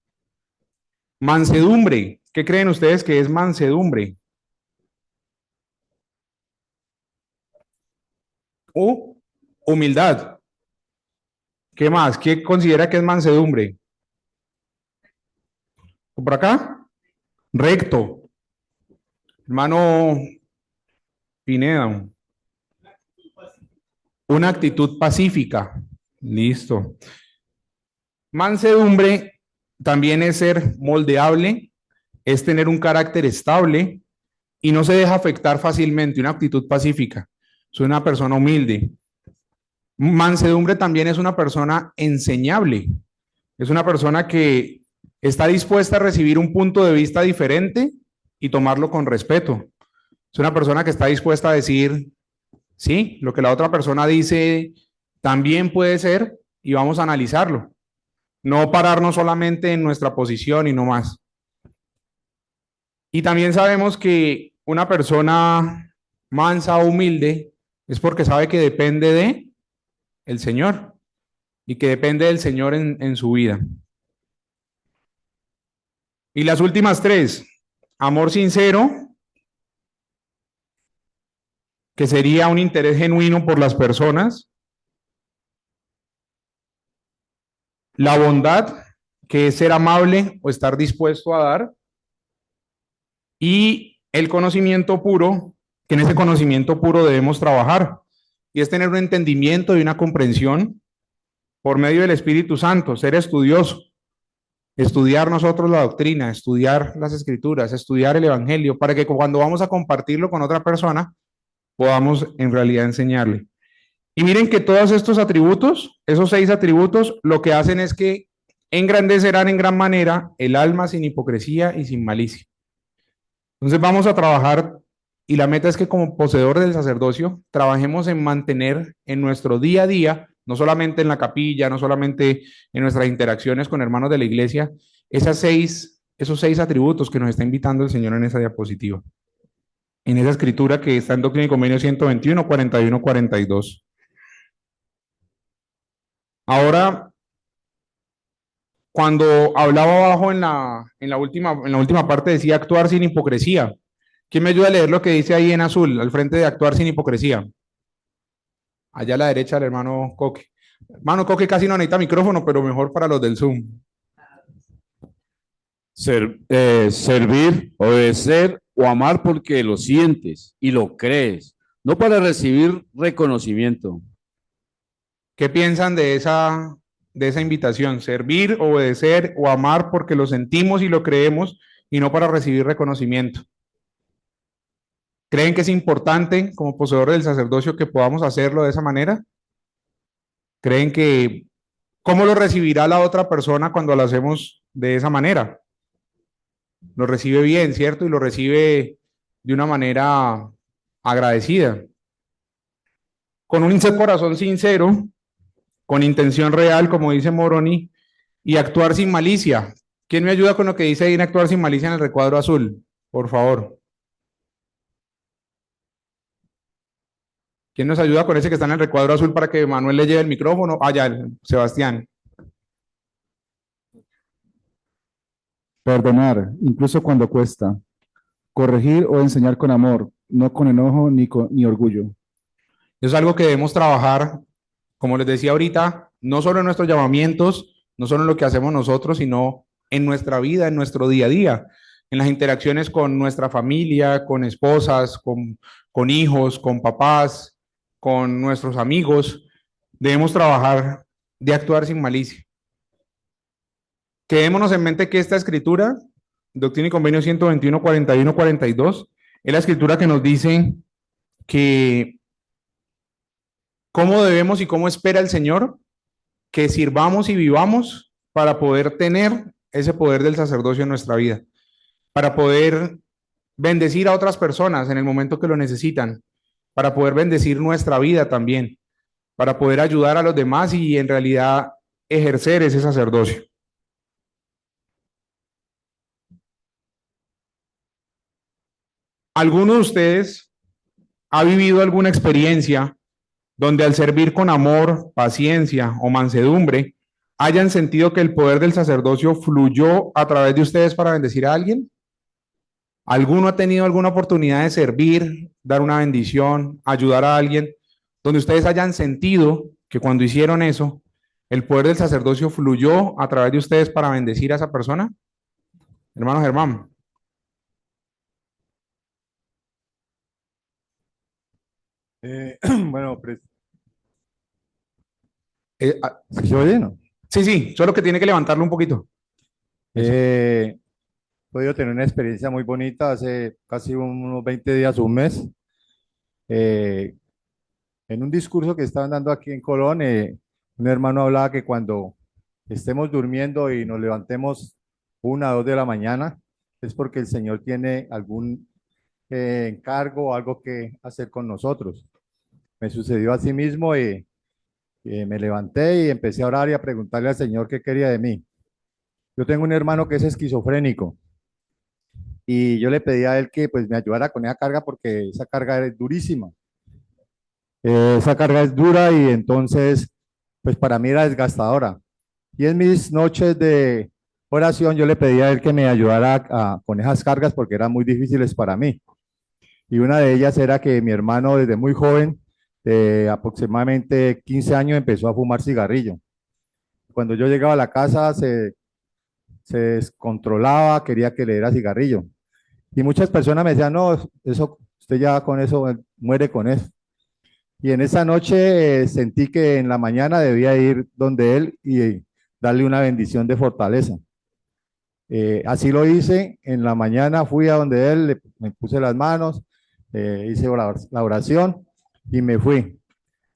Mansedumbre. ¿Qué creen ustedes que es mansedumbre? O humildad. ¿Qué más? ¿Qué considera que es mansedumbre? ¿Por acá? Recto. Hermano Pineda. Una actitud pacífica. Listo. Mansedumbre también es ser moldeable, es tener un carácter estable y no se deja afectar fácilmente, una actitud pacífica. Es una persona humilde. Mansedumbre también es una persona enseñable, es una persona que está dispuesta a recibir un punto de vista diferente y tomarlo con respeto. Es una persona que está dispuesta a decir, sí, lo que la otra persona dice también puede ser y vamos a analizarlo. No pararnos solamente en nuestra posición y no más. Y también sabemos que una persona mansa o humilde es porque sabe que depende de el Señor y que depende del Señor en su vida. Y las últimas tres, amor sincero, que sería un interés genuino por las personas, la bondad, que es ser amable o estar dispuesto a dar, y el conocimiento puro, que en ese conocimiento puro debemos trabajar, y es tener un entendimiento y una comprensión por medio del Espíritu Santo, ser estudioso, estudiar nosotros la doctrina, estudiar las escrituras, estudiar el evangelio, para que cuando vamos a compartirlo con otra persona, podamos en realidad enseñarle. Y miren que todos estos atributos, esos 6 atributos, lo que hacen es que engrandecerán en gran manera el alma sin hipocresía y sin malicia. Entonces vamos a trabajar, y la meta es que como poseedor del sacerdocio, trabajemos en mantener en nuestro día a día, no solamente en la capilla, no solamente en nuestras interacciones con hermanos de la iglesia, esos 6 atributos que nos está invitando el Señor en esa diapositiva. En esa escritura que está en Doctrina y Convenio 121, 41, 42. Ahora, cuando hablaba abajo en la última parte decía actuar sin hipocresía. ¿Quién me ayuda a leer lo que dice ahí en azul, al frente de actuar sin hipocresía? Allá a la derecha el hermano Coque. Hermano Coque casi no necesita micrófono, pero mejor para los del Zoom. Servir, obedecer o amar porque lo sientes y lo crees, no para recibir reconocimiento. ¿Qué piensan de esa invitación? Servir, obedecer o amar porque lo sentimos y lo creemos y no para recibir reconocimiento. ¿Creen que es importante como poseedor del sacerdocio que podamos hacerlo de esa manera? ¿Creen que cómo lo recibirá la otra persona cuando lo hacemos de esa manera? Lo recibe bien, ¿cierto? Y lo recibe de una manera agradecida. Con un corazón sincero, con intención real, como dice Moroni, y actuar sin malicia. ¿Quién me ayuda con lo que dice ahí en actuar sin malicia en el recuadro azul? Por favor. ¿Quién nos ayuda con ese que está en el recuadro azul para que Manuel le lleve el micrófono? Ah, ya, Sebastián. Perdonar, incluso cuando cuesta. Corregir o enseñar con amor, no con enojo ni orgullo. Eso es algo que debemos trabajar, como les decía ahorita, no solo en nuestros llamamientos, no solo en lo que hacemos nosotros, sino en nuestra vida, en nuestro día a día, en las interacciones con nuestra familia, con esposas, con hijos, con papás, con nuestros amigos. Debemos trabajar de actuar sin malicia. Quedémonos en mente que esta escritura, Doctrina y Convenio 121, 41, 42, es la escritura que nos dice que cómo debemos y cómo espera el Señor que sirvamos y vivamos para poder tener ese poder del sacerdocio en nuestra vida, para poder bendecir a otras personas en el momento que lo necesitan, para poder bendecir nuestra vida también, para poder ayudar a los demás y en realidad ejercer ese sacerdocio. ¿Alguno de ustedes ha vivido alguna experiencia donde al servir con amor, paciencia o mansedumbre hayan sentido que el poder del sacerdocio fluyó a través de ustedes para bendecir a alguien. ¿Alguno ha tenido alguna oportunidad de servir, dar una bendición, ayudar a alguien, donde ustedes hayan sentido que cuando hicieron eso, el poder del sacerdocio fluyó a través de ustedes para bendecir a esa persona? Hermano Germán. Bueno, ¿Se oye? No. Sí, solo que tiene que levantarlo un poquito. He podido tener una experiencia muy bonita hace casi unos 20 días, un mes. En un discurso que estaban dando aquí en Colón, un hermano hablaba que cuando estemos durmiendo y nos levantemos 1 o 2 de la mañana, es porque el Señor tiene algún encargo o algo que hacer con nosotros. Me sucedió así mismo y me levanté y empecé a orar y a preguntarle al Señor qué quería de mí. Yo tengo un hermano que es esquizofrénico y yo le pedí a él que pues me ayudara con esa carga porque esa carga es durísima. Esa carga es dura y entonces pues para mí era desgastadora. Y en mis noches de oración yo le pedí a él que me ayudara con esas cargas porque eran muy difíciles para mí. Y una de ellas era que mi hermano desde muy joven, aproximadamente 15 años, empezó a fumar cigarrillo. Cuando yo llegaba a la casa se descontrolaba, quería que le diera cigarrillo. Y muchas personas me decían, no, eso, usted ya con eso muere con eso. Y en esa noche sentí que en la mañana debía ir donde él y darle una bendición de fortaleza. Así lo hice, en la mañana fui a donde él, me puse las manos, hice la oración y me fui.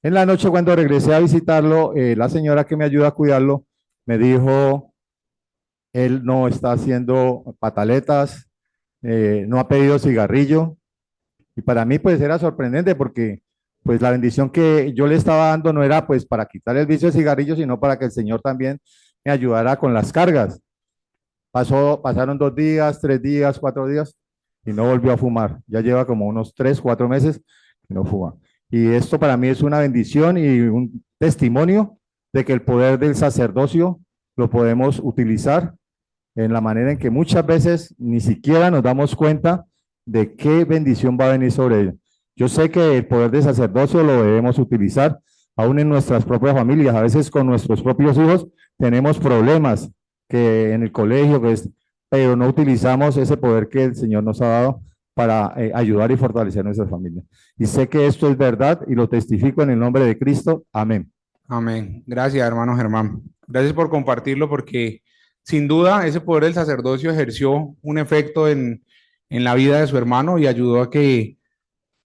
En la noche cuando regresé a visitarlo, la señora que me ayuda a cuidarlo me dijo, él no está haciendo pataletas, no ha pedido cigarrillo. Y para mí pues era sorprendente porque pues la bendición que yo le estaba dando no era pues para quitar el vicio de cigarrillo, sino para que el Señor también me ayudara con las cargas. Pasaron 2 días, 3 días, 4 días y no volvió a fumar. Ya lleva como unos 3, 4 meses y no fuma. Y esto para mí es una bendición y un testimonio de que el poder del sacerdocio lo podemos utilizar en la manera en que muchas veces ni siquiera nos damos cuenta de qué bendición va a venir sobre ellos. Yo sé que el poder del sacerdocio lo debemos utilizar aún en nuestras propias familias. A veces con nuestros propios hijos tenemos problemas que en el colegio, pero no utilizamos ese poder que el Señor nos ha dado para ayudar y fortalecer nuestra familia. Y sé que esto es verdad y lo testifico en el nombre de Cristo. Amén. Amén. Gracias, hermano Germán. Gracias por compartirlo porque sin duda ese poder del sacerdocio ejerció un efecto en la vida de su hermano y ayudó a que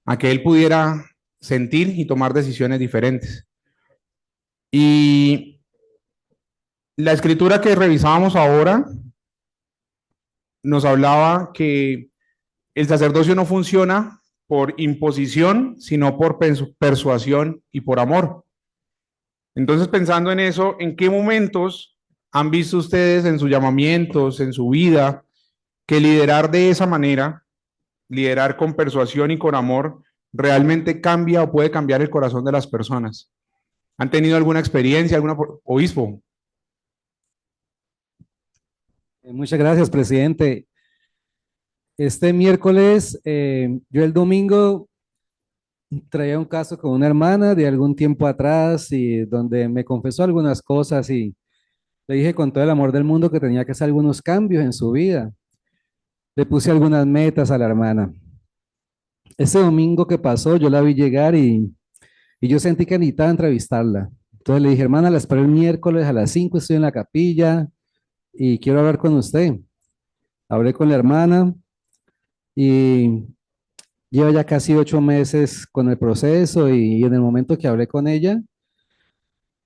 él pudiera sentir y tomar decisiones diferentes. Y la escritura que revisábamos ahora nos hablaba que el sacerdocio no funciona por imposición, sino por persuasión y por amor. Entonces, pensando en eso, ¿en qué momentos han visto ustedes en sus llamamientos, en su vida, que liderar de esa manera, liderar con persuasión y con amor, realmente cambia o puede cambiar el corazón de las personas? ¿Han tenido alguna experiencia, obispo? Muchas gracias, presidente. Este miércoles, yo el domingo traía un caso con una hermana de algún tiempo atrás y donde me confesó algunas cosas y le dije con todo el amor del mundo que tenía que hacer algunos cambios en su vida. Le puse algunas metas a la hermana. Ese domingo que pasó, yo la vi llegar y yo sentí que necesitaba entrevistarla. Entonces le dije, hermana, la espero el miércoles a las 5, estoy en la capilla y quiero hablar con usted. Hablé con la hermana y lleva ya casi 8 meses con el proceso y en el momento que hablé con ella,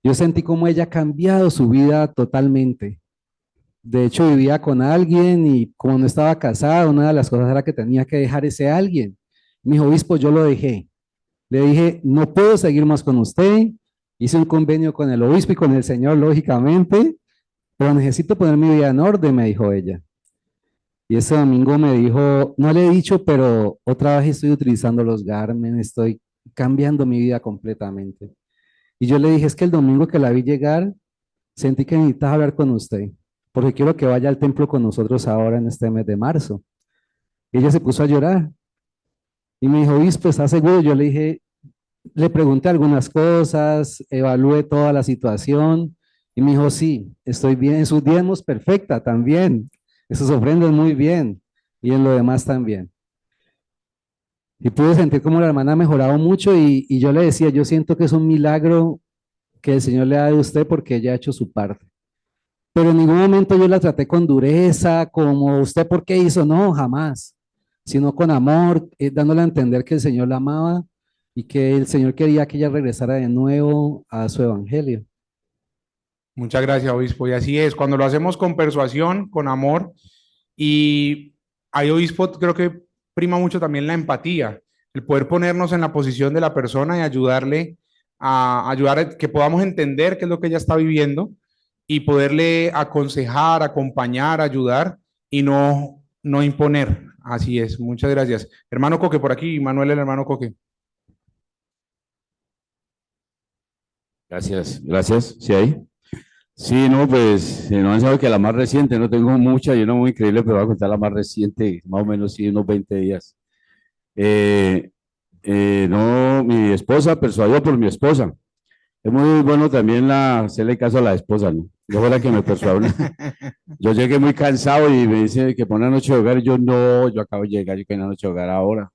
yo sentí como ella ha cambiado su vida totalmente. De hecho, vivía con alguien y como no estaba casada, una de las cosas era que tenía que dejar ese alguien. Me dijo, obispo, yo lo dejé. Le dije, no puedo seguir más con usted. Hice un convenio con el obispo y con el Señor, lógicamente, pero necesito poner mi vida en orden, me dijo ella. Y ese domingo me dijo, no le he dicho, pero otra vez estoy utilizando los Garmin, estoy cambiando mi vida completamente. Y yo le dije, es que el domingo que la vi llegar, sentí que necesitaba hablar con usted, porque quiero que vaya al templo con nosotros ahora en este mes de marzo. Y ella se puso a llorar y me dijo, obispo, ¿estás seguro? Yo le dije, le pregunté algunas cosas, evalué toda la situación y me dijo, sí, estoy bien, en sus diezmos perfecta también, en sus ofrendas muy bien y en lo demás también. Y pude sentir como la hermana ha mejorado mucho y yo le decía, yo siento que es un milagro que el Señor le ha dado a usted porque ella ha hecho su parte. Pero en ningún momento yo la traté con dureza, como usted por qué hizo, no, jamás, sino con amor, dándole a entender que el Señor la amaba y que el Señor quería que ella regresara de nuevo a su evangelio. Muchas gracias, obispo. Y así es, cuando lo hacemos con persuasión, con amor, y hay obispo, creo que prima mucho también la empatía, el poder ponernos en la posición de la persona y ayudarle a ayudar a que podamos entender qué es lo que ella está viviendo y poderle aconsejar, acompañar, ayudar y no imponer. Así es, muchas gracias. Hermano Coque, por aquí, Manuel, el hermano Coque. Gracias, gracias. ¿Sí ahí? Sí, no, pues no han sabido que la más reciente, no tengo mucha, yo no muy increíble, pero voy a contar la más reciente, más o menos sí, unos 20 días. Eh, no, mi esposa, persuadido por mi esposa. Es muy bueno también hacerle caso a la esposa, ¿no? Yo fue la que me persuadió. Yo llegué muy cansado y me dice que pone la noche de hogar, y yo no, yo acabo de llegar, yo que la noche de hogar ahora.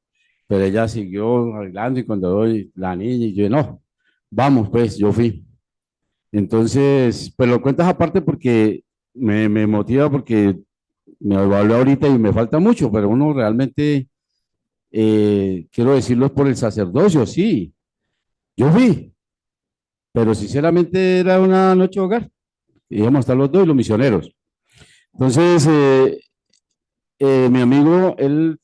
Pero ella siguió arreglando y cuando doy la niña, y yo no, vamos, pues, yo fui. Entonces, pues lo cuentas aparte porque me motiva porque me evalué ahorita y me falta mucho, pero uno realmente, quiero decirlo, es por el sacerdocio, sí, yo fui, pero sinceramente era una noche de hogar, íbamos a estar los dos y los misioneros. Entonces, mi amigo, él,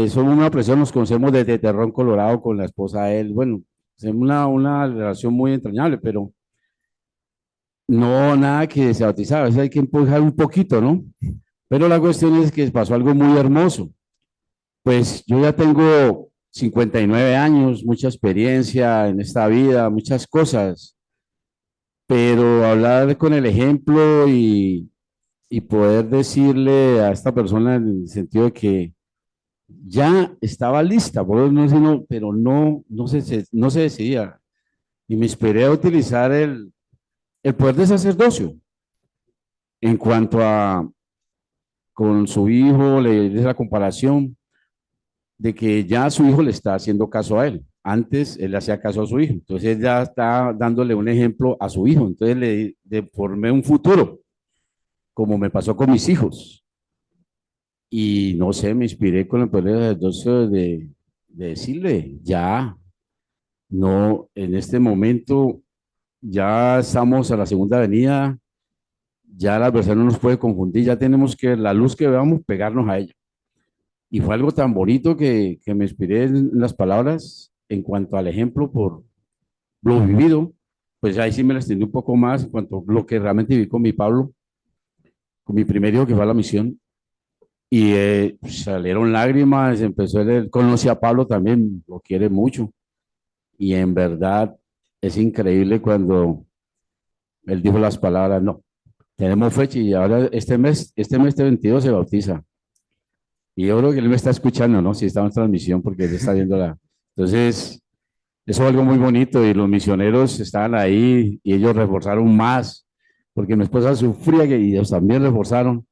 somos una persona, nos conocemos desde Terrón, Colorado, con la esposa de él, bueno, es una relación muy entrañable, pero no, nada que se bautizaba, a veces hay que empujar un poquito, ¿no? Pero la cuestión es que pasó algo muy hermoso. Pues yo ya tengo 59 años, mucha experiencia en esta vida, muchas cosas, pero hablar con el ejemplo y poder decirle a esta persona en el sentido de que ya estaba lista, no, pero no se decidía. Y me inspiré a utilizar el poder de sacerdocio en cuanto a con su hijo, le hice la comparación de que ya su hijo le está haciendo caso a él. Antes él le hacía caso a su hijo, entonces él ya está dándole un ejemplo a su hijo. Entonces le formé un futuro, como me pasó con mis hijos. Y no sé, me inspiré con el poder de decirle, ya, no, en este momento ya estamos a la segunda avenida, ya la adversario no nos puede confundir, ya tenemos que la luz que veamos pegarnos a ella. Y fue algo tan bonito que me inspiré en las palabras en cuanto al ejemplo por lo vivido, pues ahí sí me la extendí un poco más en cuanto a lo que realmente viví con mi Pablo, con mi primer hijo que fue a la misión. Y salieron lágrimas, empezó él conocí a Pablo también, lo quiere mucho. Y en verdad es increíble cuando él dijo las palabras, no, tenemos fecha y ahora este mes de 22 se bautiza. Y yo creo que él me está escuchando, ¿no? Si está en transmisión, porque él está viendo la. Entonces, eso es algo muy bonito y los misioneros estaban ahí y ellos reforzaron más, porque mi esposa sufría y ellos también reforzaron.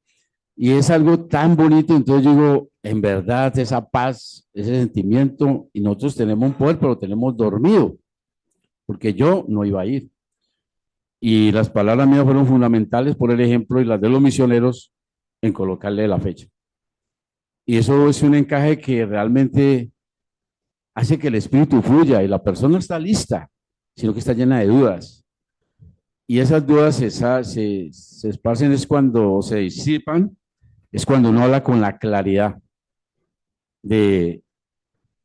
Y es algo tan bonito, entonces yo digo, en verdad, esa paz, ese sentimiento, y nosotros tenemos un poder, pero tenemos dormido, porque yo no iba a ir. Y las palabras mías fueron fundamentales por el ejemplo y las de los misioneros en colocarle la fecha. Y eso es un encaje que realmente hace que el espíritu fluya y la persona no está lista, sino que está llena de dudas. Y esas dudas se esparcen es cuando se disipan, es cuando uno habla con la claridad de,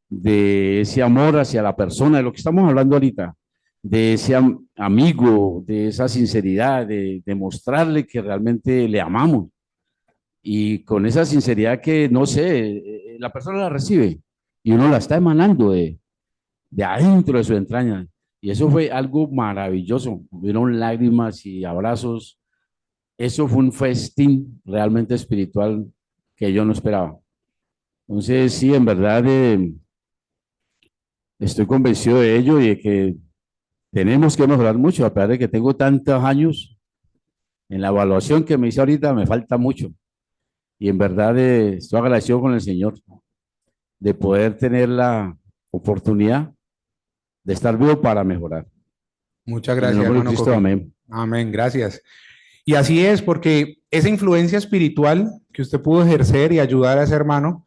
de ese amor hacia la persona, de lo que estamos hablando ahorita, de ese amigo, de esa sinceridad, de mostrarle que realmente le amamos. Y con esa sinceridad que, no sé, la persona la recibe y uno la está emanando de adentro de su entraña. Y eso fue algo maravilloso. Hubieron lágrimas y abrazos. Eso fue un festín realmente espiritual que yo no esperaba. Entonces, sí, en verdad estoy convencido de ello y de que tenemos que mejorar mucho, a pesar de que tengo tantos años. En la evaluación que me hice ahorita me falta mucho. Y en verdad estoy agradecido con el Señor de poder tener la oportunidad de estar vivo para mejorar. Muchas En el gracias, nombre de hermano Cristo, Coque. amén. Amén, gracias. Y así es, porque esa influencia espiritual que usted pudo ejercer y ayudar a ese hermano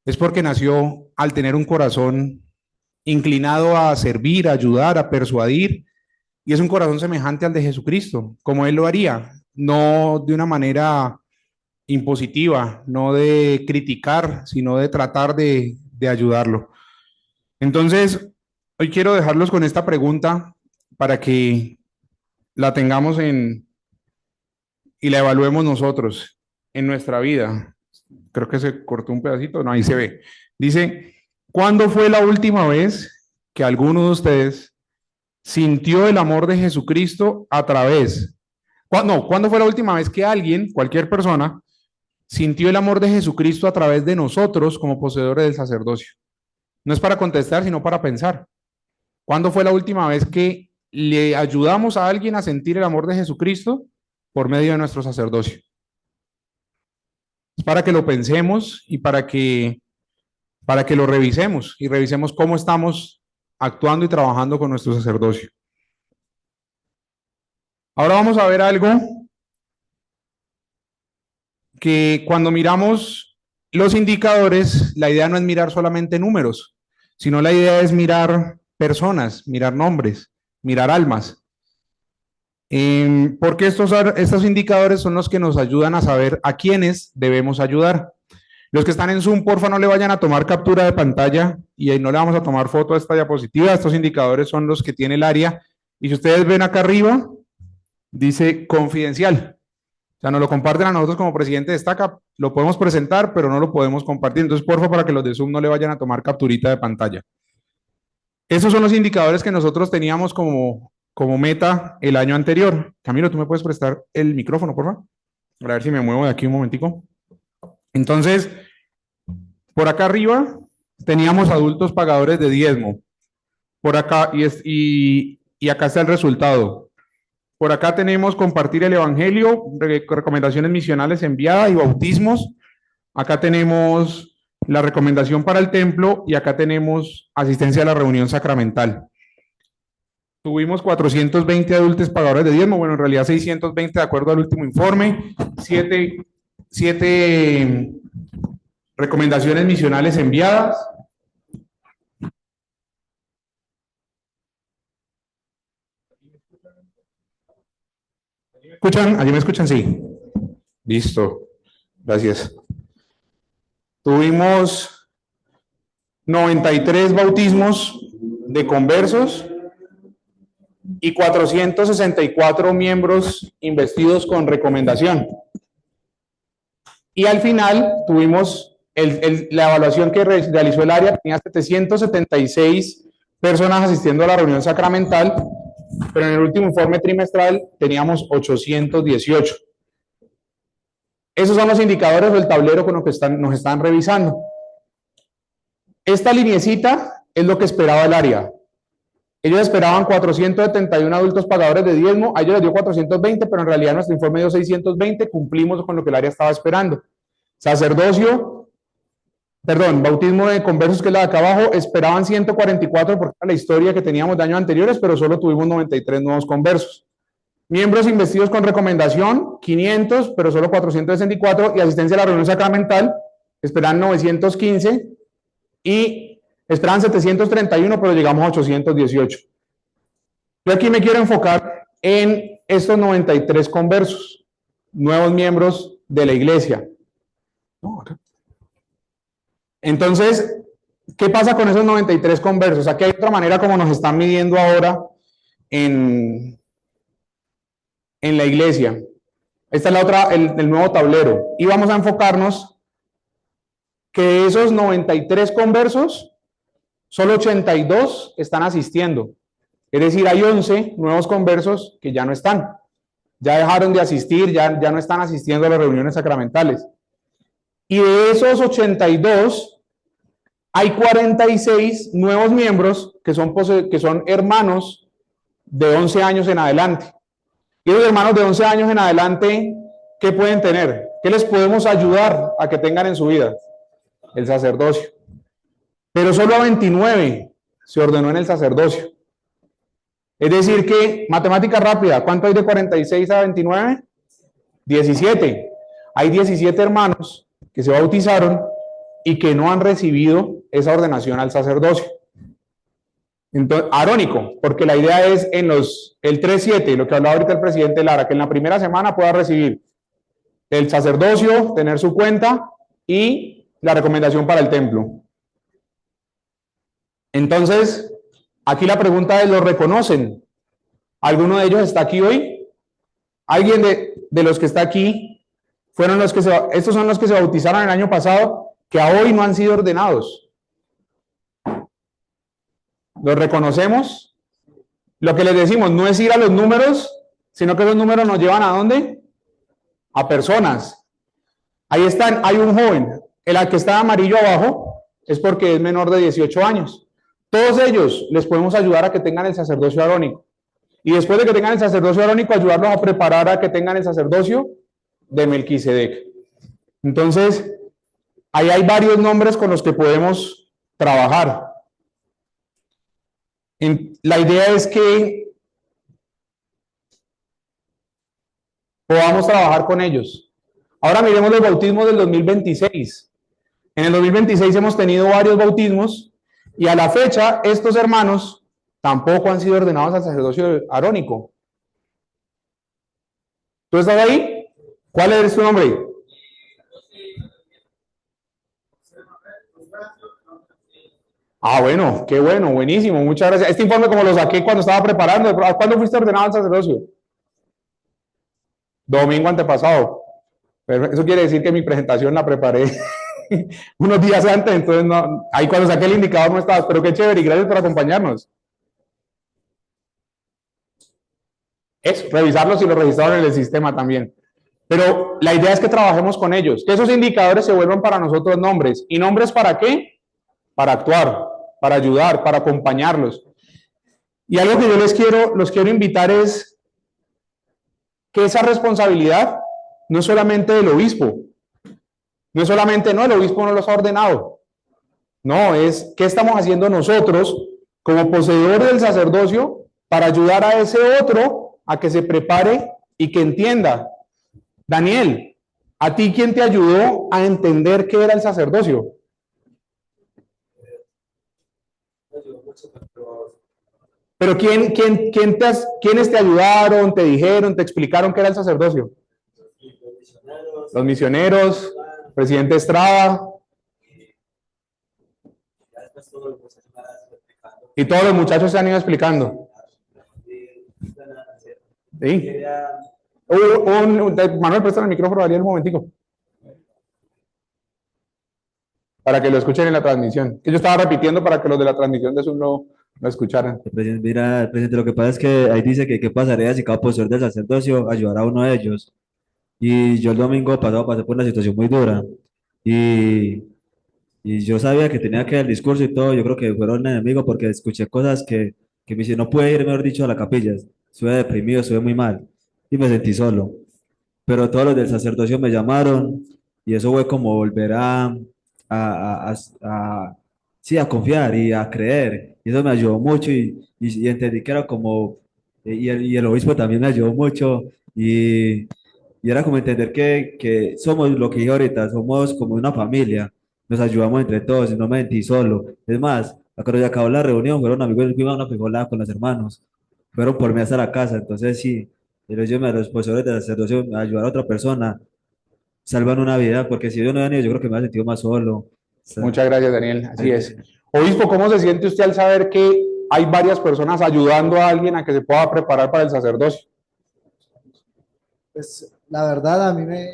es porque nació al tener un corazón inclinado a servir, a ayudar, a persuadir, y es un corazón semejante al de Jesucristo, como Él lo haría, no de una manera impositiva, no de criticar, sino de tratar de ayudarlo. Entonces, hoy quiero dejarlos con esta pregunta para que la tengamos y la evaluemos nosotros en nuestra vida. Creo que se cortó un pedacito, no, ahí se ve. Dice, ¿cuándo fue la última vez que alguno de ustedes sintió el amor de Jesucristo a través? ¿Cuándo fue la última vez que alguien, cualquier persona, sintió el amor de Jesucristo a través de nosotros como poseedores del sacerdocio? No es para contestar, sino para pensar. ¿Cuándo fue la última vez que le ayudamos a alguien a sentir el amor de Jesucristo por medio de nuestro sacerdocio? Es para que lo pensemos y para que lo revisemos y revisemos cómo estamos actuando y trabajando con nuestro sacerdocio. Ahora vamos a ver algo que cuando miramos los indicadores, la idea no es mirar solamente números, sino la idea es mirar personas, mirar nombres, mirar almas. Porque estos indicadores son los que nos ayudan a saber a quiénes debemos ayudar. Los que están en Zoom, porfa, no le vayan a tomar captura de pantalla y ahí no le vamos a tomar foto a esta diapositiva. Estos indicadores son los que tiene el área. Y si ustedes ven acá arriba, dice confidencial. O sea, nos lo comparten a nosotros como presidente de Estaca, lo podemos presentar, pero no lo podemos compartir. Entonces, porfa, para que los de Zoom no le vayan a tomar capturita de pantalla. Esos son los indicadores que nosotros teníamos como meta el año anterior. Camilo, ¿tú me puedes prestar el micrófono, por favor? A ver si me muevo de aquí un momentico. Entonces, por acá arriba teníamos adultos pagadores de diezmo. Por acá, y acá está el resultado. Por acá tenemos compartir el evangelio, recomendaciones misionales enviadas y bautismos. Acá tenemos la recomendación para el templo y acá tenemos asistencia a la reunión sacramental. Tuvimos 420 adultos pagadores de diezmo, bueno, en realidad 620 de acuerdo al último informe, 7 recomendaciones misionales enviadas. ¿Escuchan? ¿Allí me escuchan? Sí. Listo. Gracias. Tuvimos 93 bautismos de conversos y 464 miembros investidos con recomendación. Y al final tuvimos la evaluación que realizó el área, tenía 776 personas asistiendo a la reunión sacramental, pero en el último informe trimestral teníamos 818. Esos son los indicadores del tablero con los que nos están revisando. Esta liniecita es lo que esperaba el área. Ellos esperaban 471 adultos pagadores de diezmo, a ellos les dio 420, pero en realidad nuestro informe dio 620, cumplimos con lo que el área estaba esperando. Bautismo de conversos, que es la de acá abajo, esperaban 144 porque era la historia que teníamos de años anteriores, pero solo tuvimos 93 nuevos conversos. Miembros investidos con recomendación, 500, pero solo 464, y asistencia a la reunión sacramental, esperan 915, y esperaban 731, pero llegamos a 818. Yo aquí me quiero enfocar en estos 93 conversos, nuevos miembros de la iglesia. Entonces, ¿qué pasa con esos 93 conversos? Aquí hay otra manera como nos están midiendo ahora en la iglesia. Esta es la otra, el nuevo tablero. Y vamos a enfocarnos que de esos 93 conversos, solo 82 están asistiendo. Es decir, hay 11 nuevos conversos que ya no están. Ya dejaron de asistir, ya no están asistiendo a las reuniones sacramentales. Y de esos 82, hay 46 nuevos miembros que son hermanos de 11 años en adelante. Y los hermanos de 11 años en adelante, ¿qué pueden tener? ¿Qué les podemos ayudar a que tengan en su vida? El sacerdocio. Pero solo a 29 se ordenó en el sacerdocio. Es decir que, matemática rápida, ¿cuánto hay de 46 a 29? 17. Hay 17 hermanos que se bautizaron y que no han recibido esa ordenación al sacerdocio. Entonces, arónico, porque la idea es en el 3-7, lo que hablaba ahorita el presidente Lara, que en la primera semana pueda recibir el sacerdocio, tener su cuenta y la recomendación para el templo. Entonces, aquí la pregunta es, ¿lo reconocen? ¿Alguno de ellos está aquí hoy? ¿Alguien de los que está aquí estos son los que se bautizaron el año pasado, que a hoy no han sido ordenados? ¿Los reconocemos? Lo que les decimos no es ir a los números, sino que los números nos llevan ¿a dónde? A personas. Ahí están, hay un joven, el que está amarillo abajo es porque es menor de 18 años. Todos ellos les podemos ayudar a que tengan el sacerdocio arónico. Y después de que tengan el sacerdocio arónico, ayudarlos a preparar a que tengan el sacerdocio de Melquisedec. Entonces, ahí hay varios nombres con los que podemos trabajar. La idea es que podamos trabajar con ellos. Ahora miremos los bautismos del 2026. En el 2026 hemos tenido varios bautismos y a la fecha estos hermanos tampoco han sido ordenados al sacerdocio arónico. ¿Tú estás ahí? ¿Cuál es tu nombre? Ah, bueno, qué bueno, buenísimo, muchas gracias. Este informe como lo saqué cuando estaba preparando. ¿Cuándo fuiste ordenado al sacerdocio? Domingo antepasado. Pero eso quiere decir que mi presentación la preparé unos días antes, entonces no, ahí cuando saqué el indicador no estabas, pero qué chévere y gracias por acompañarnos. Es revisarlos si lo registraron en el sistema también. Pero la idea es que trabajemos con ellos, que esos indicadores se vuelvan para nosotros nombres. ¿Y nombres para qué? Para actuar, para ayudar, para acompañarlos. Y algo que yo los quiero invitar es que esa responsabilidad no es solamente del obispo, no es solamente, no, el obispo no los ha ordenado. No, es qué estamos haciendo nosotros como poseedores del sacerdocio para ayudar a ese otro a que se prepare y que entienda. Daniel, ¿a ti quién te ayudó a entender qué era el sacerdocio? Pero ¿quiénes te ayudaron, te dijeron, te explicaron qué era el sacerdocio? Los misioneros, presidente Estrada. Y todos los muchachos se han ido explicando. ¿Sí? Manuel, préstame el micrófono, Ariel, un momentico. Para que lo escuchen en la transmisión. Que yo estaba repitiendo para que los de la transmisión de Zoom lo escucharan. Mira, presidente, lo que pasa es que ahí dice que qué pasaría si cada poseedor del sacerdocio ayudara a uno de ellos. Y yo el domingo pasado pasé por una situación muy dura. Y yo sabía que tenía que dar el discurso y todo. Yo creo que fueron enemigos porque escuché cosas que me hicieron, no pude ir, mejor dicho, a la capilla. Estuve deprimido, estuve muy mal y me sentí solo. Pero todos los del sacerdocio me llamaron y eso fue como volver sí, a confiar y a creer. Y eso me ayudó mucho y entendí que era como, y el obispo también me ayudó mucho y era como entender que somos lo que dije ahorita, somos como una familia, nos ayudamos entre todos y no me sentí solo. Es más, cuando se acabó la reunión, fueron amigos, fuimos a una frijolada con los hermanos, fueron por mí hasta la casa, entonces sí, yo me los profesores de sacerdocio, ayudar a otra persona, salvan una vida, porque si yo no he venido, yo creo que me hubiera sentido más solo. O sea, muchas gracias, Daniel. Así es. Obispo, ¿cómo se siente usted al saber que hay varias personas ayudando a alguien a que se pueda preparar para el sacerdocio? Pues la verdad a mí me...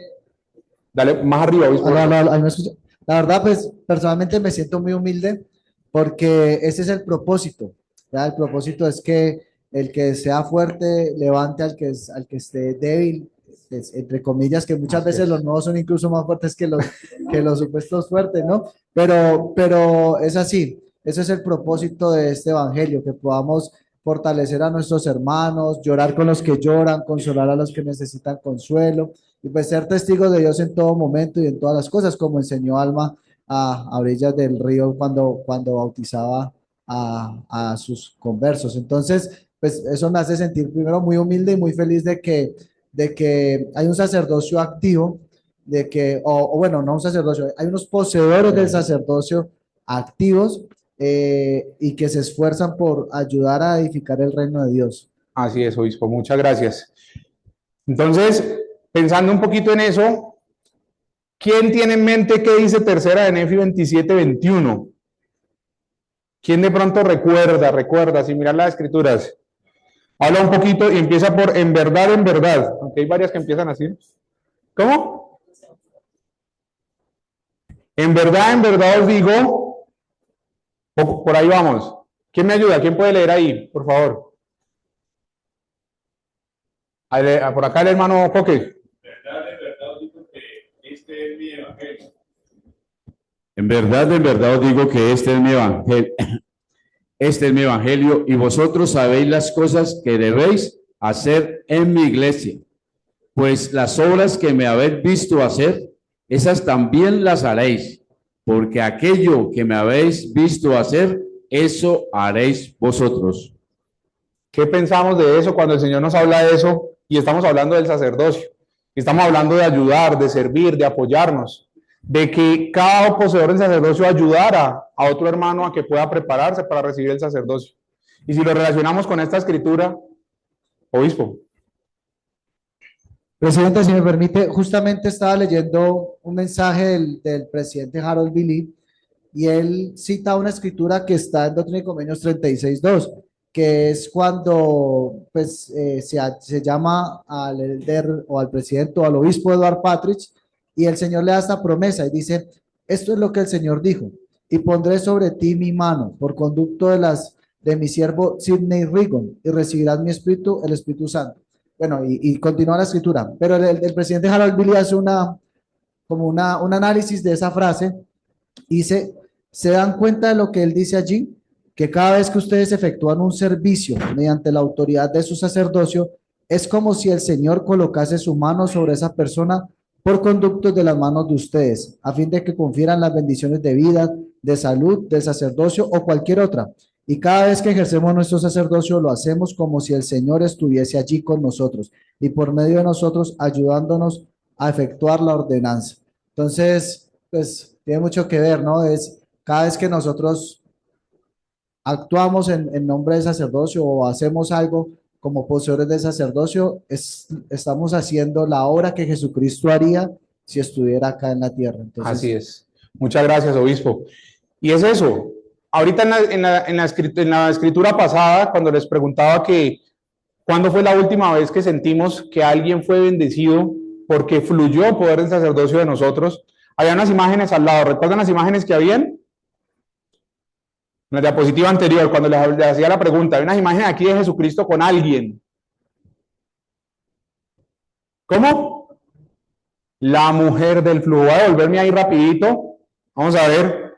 Dale más arriba, obispo. Ahí me escucha. La verdad, pues personalmente me siento muy humilde porque ese es el propósito. ¿verdad? El propósito es que el que sea fuerte levante al que esté débil, entre comillas, que muchas veces los nuevos son incluso más fuertes que los supuestos fuertes, ¿no? Pero es así, ese es el propósito de este evangelio, que podamos fortalecer a nuestros hermanos, llorar con los que lloran, consolar a los que necesitan consuelo, y pues ser testigos de Dios en todo momento y en todas las cosas, como enseñó Alma a orillas del río cuando bautizaba a sus conversos. Entonces, pues eso me hace sentir primero muy humilde y muy feliz de que hay un sacerdocio activo, de que, o bueno, no un sacerdocio, hay unos poseedores del sacerdocio activos y que se esfuerzan por ayudar a edificar el reino de Dios. Así es, obispo, muchas gracias. Entonces, pensando un poquito en eso, ¿quién tiene en mente qué dice tercera de Nefi 27:21? ¿Quién de pronto recuerda, sin mirar las escrituras? Habla un poquito y empieza por en verdad, aunque hay varias que empiezan así. ¿Cómo? En verdad os digo, por ahí vamos. ¿Quién me ayuda? ¿Quién puede leer ahí, por favor? Por acá el hermano Coque. Os digo que este es mi evangelio. En verdad os digo que este es mi evangelio. Este es mi evangelio y vosotros sabéis las cosas que debéis hacer en mi iglesia. Pues las obras que me habéis visto hacer, esas también las haréis, porque aquello que me habéis visto hacer, eso haréis vosotros. ¿Qué pensamos de eso cuando el Señor nos habla de eso y estamos hablando del sacerdocio? Estamos hablando de ayudar, de servir, de apoyarnos, de que cada poseedor del sacerdocio ayudara a otro hermano a que pueda prepararse para recibir el sacerdocio. Y si lo relacionamos con esta escritura, obispo. Presidente, si me permite, justamente estaba leyendo un mensaje del presidente Harold Billy y él cita una escritura que está en Doctrina y Convenios 36.2, que es cuando pues, se llama al elder o al presidente o al obispo Edward Patridge y el Señor le da esta promesa y dice, esto es lo que el Señor dijo, y pondré sobre ti mi mano por conducto de mi siervo Sidney Rigdon y recibirás mi espíritu, el Espíritu Santo. Bueno, y continúa la escritura, pero el presidente Harold Billy hace un análisis de esa frase y dice, ¿se dan cuenta de lo que él dice allí? Que cada vez que ustedes efectúan un servicio mediante la autoridad de su sacerdocio, es como si el Señor colocase su mano sobre esa persona por conductos de las manos de ustedes, a fin de que confieran las bendiciones de vida, de salud, del sacerdocio o cualquier otra. Y cada vez que ejercemos nuestro sacerdocio, lo hacemos como si el Señor estuviese allí con nosotros y por medio de nosotros ayudándonos a efectuar la ordenanza. Entonces, pues tiene mucho que ver, ¿no? Es cada vez que nosotros actuamos en nombre del sacerdocio o hacemos algo como poseedores del sacerdocio, estamos haciendo la obra que Jesucristo haría si estuviera acá en la tierra. Entonces, así es. Muchas gracias, obispo. Y es eso. Ahorita en la escritura pasada, cuando les preguntaba que cuándo fue la última vez que sentimos que alguien fue bendecido porque fluyó el poder del sacerdocio de nosotros, había unas imágenes al lado. ¿Recuerdan las imágenes que habían? En la diapositiva anterior, cuando les hacía la pregunta, hay unas imágenes aquí de Jesucristo con alguien. ¿Cómo? La mujer del flujo. Voy a devolverme ahí rapidito. Vamos a ver.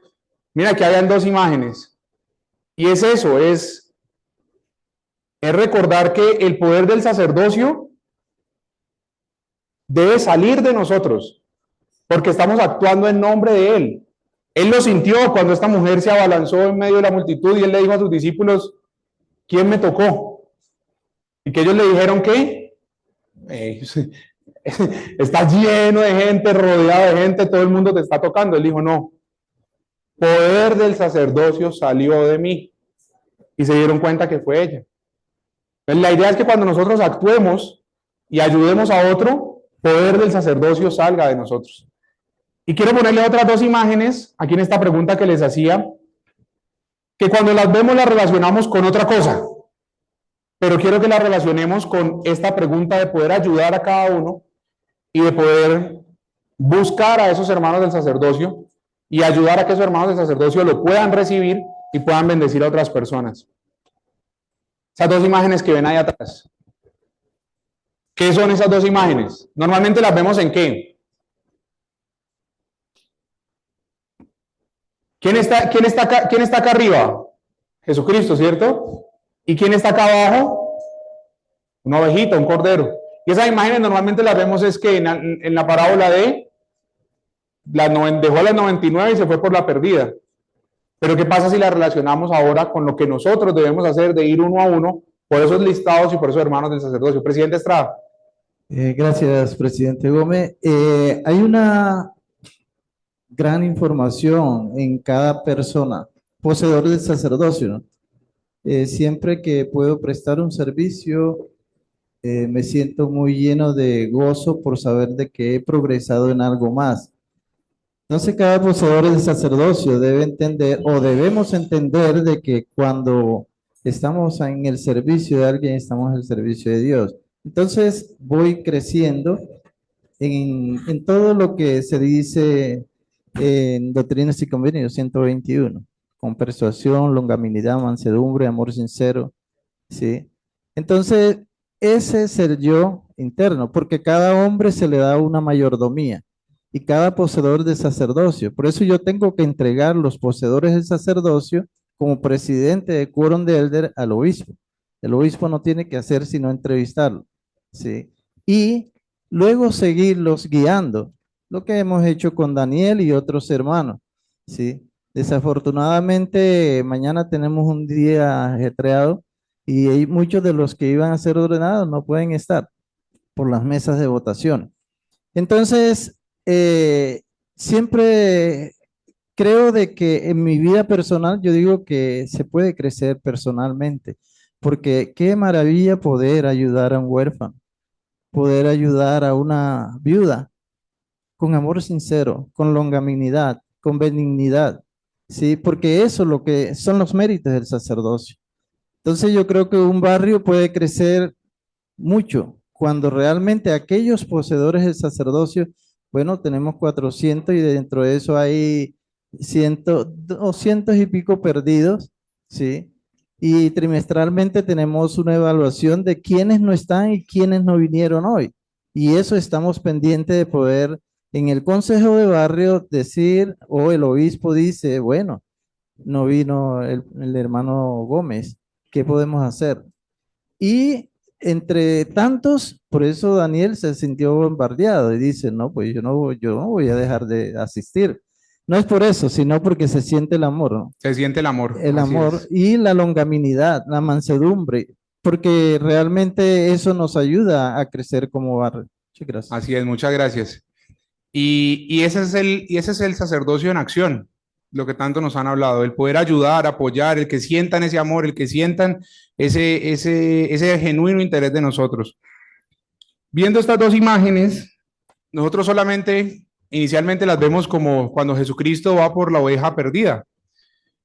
Mira, aquí habían dos imágenes. Y es eso, es recordar que el poder del sacerdocio debe salir de nosotros, porque estamos actuando en nombre de Él. Él lo sintió cuando esta mujer se abalanzó en medio de la multitud y Él le dijo a sus discípulos, ¿quién me tocó? Y que ellos le dijeron que está lleno de gente, rodeado de gente, todo el mundo te está tocando. Él dijo, no. Poder del sacerdocio salió de mí. Y se dieron cuenta que fue ella. Entonces, la idea es que cuando nosotros actuemos y ayudemos a otro, poder del sacerdocio salga de nosotros. Y quiero ponerle otras dos imágenes aquí en esta pregunta que les hacía, que cuando las vemos las relacionamos con otra cosa, pero quiero que las relacionemos con esta pregunta de poder ayudar a cada uno y de poder buscar a esos hermanos del sacerdocio y ayudar a que esos hermanos del sacerdocio lo puedan recibir y puedan bendecir a otras personas. Esas dos imágenes que ven ahí atrás. ¿Qué son esas dos imágenes? Normalmente las vemos ¿en qué? ¿Quién está acá arriba? Jesucristo, ¿cierto? ¿Y quién está acá abajo? Una ovejita, un cordero. Y esas imágenes normalmente las vemos es que en la parábola de dejó las 99 y se fue por la perdida. Pero ¿qué pasa si la relacionamos ahora con lo que nosotros debemos hacer de ir uno a uno por esos listados y por esos hermanos del sacerdocio? Presidente Estrada. Gracias, presidente Gómez. Hay una gran información en cada persona, poseedor del sacerdocio, ¿no? Siempre que puedo prestar un servicio, me siento muy lleno de gozo por saber de que he progresado en algo más. Entonces, cada poseedor del sacerdocio debe entender o debemos entender de que cuando estamos en el servicio de alguien, estamos en el servicio de Dios. Entonces, voy creciendo en todo lo que se dice en Doctrinas y Convenios 121, con persuasión, longanimidad, mansedumbre, amor sincero, ¿sí? Entonces, ese es el yo interno, porque cada hombre se le da una mayordomía y cada poseedor de sacerdocio. Por eso yo tengo que entregar los poseedores del sacerdocio como presidente de quórum de elder al obispo. El obispo no tiene que hacer sino entrevistarlo, ¿sí? Y luego seguirlos guiando, lo que hemos hecho con Daniel y otros hermanos, ¿sí? Desafortunadamente, mañana tenemos un día ajetreado y hay muchos de los que iban a ser ordenados no pueden estar por las mesas de votación. Entonces, siempre creo de que en mi vida personal, yo digo que se puede crecer personalmente, porque qué maravilla poder ayudar a un huérfano, poder ayudar a una viuda con amor sincero, con longanimidad, con benignidad, ¿sí? Porque eso es lo que son los méritos del sacerdocio. Entonces yo creo que un barrio puede crecer mucho cuando realmente aquellos poseedores del sacerdocio, bueno, tenemos 400 y dentro de eso hay 200 y pico perdidos, ¿sí? Y trimestralmente tenemos una evaluación de quiénes no están y quiénes no vinieron hoy. Y eso estamos pendientes de poder en el consejo de barrio decir, o el obispo dice, bueno, no vino el hermano Gómez, ¿qué podemos hacer? Y entre tantos, por eso Daniel se sintió bombardeado y dice, no, pues yo no voy a dejar de asistir. No es por eso, sino porque se siente el amor, ¿no? Se siente el amor. El así amor es. y la longanimidad, la mansedumbre, porque realmente eso nos ayuda a crecer como barrio. Muchas gracias. Así es, muchas gracias. Y ese es el sacerdocio en acción, lo que tanto nos han hablado, el poder ayudar, apoyar, el que sientan ese amor, el que sientan ese genuino interés de nosotros. Viendo estas dos imágenes, nosotros solamente inicialmente las vemos como cuando Jesucristo va por la oveja perdida.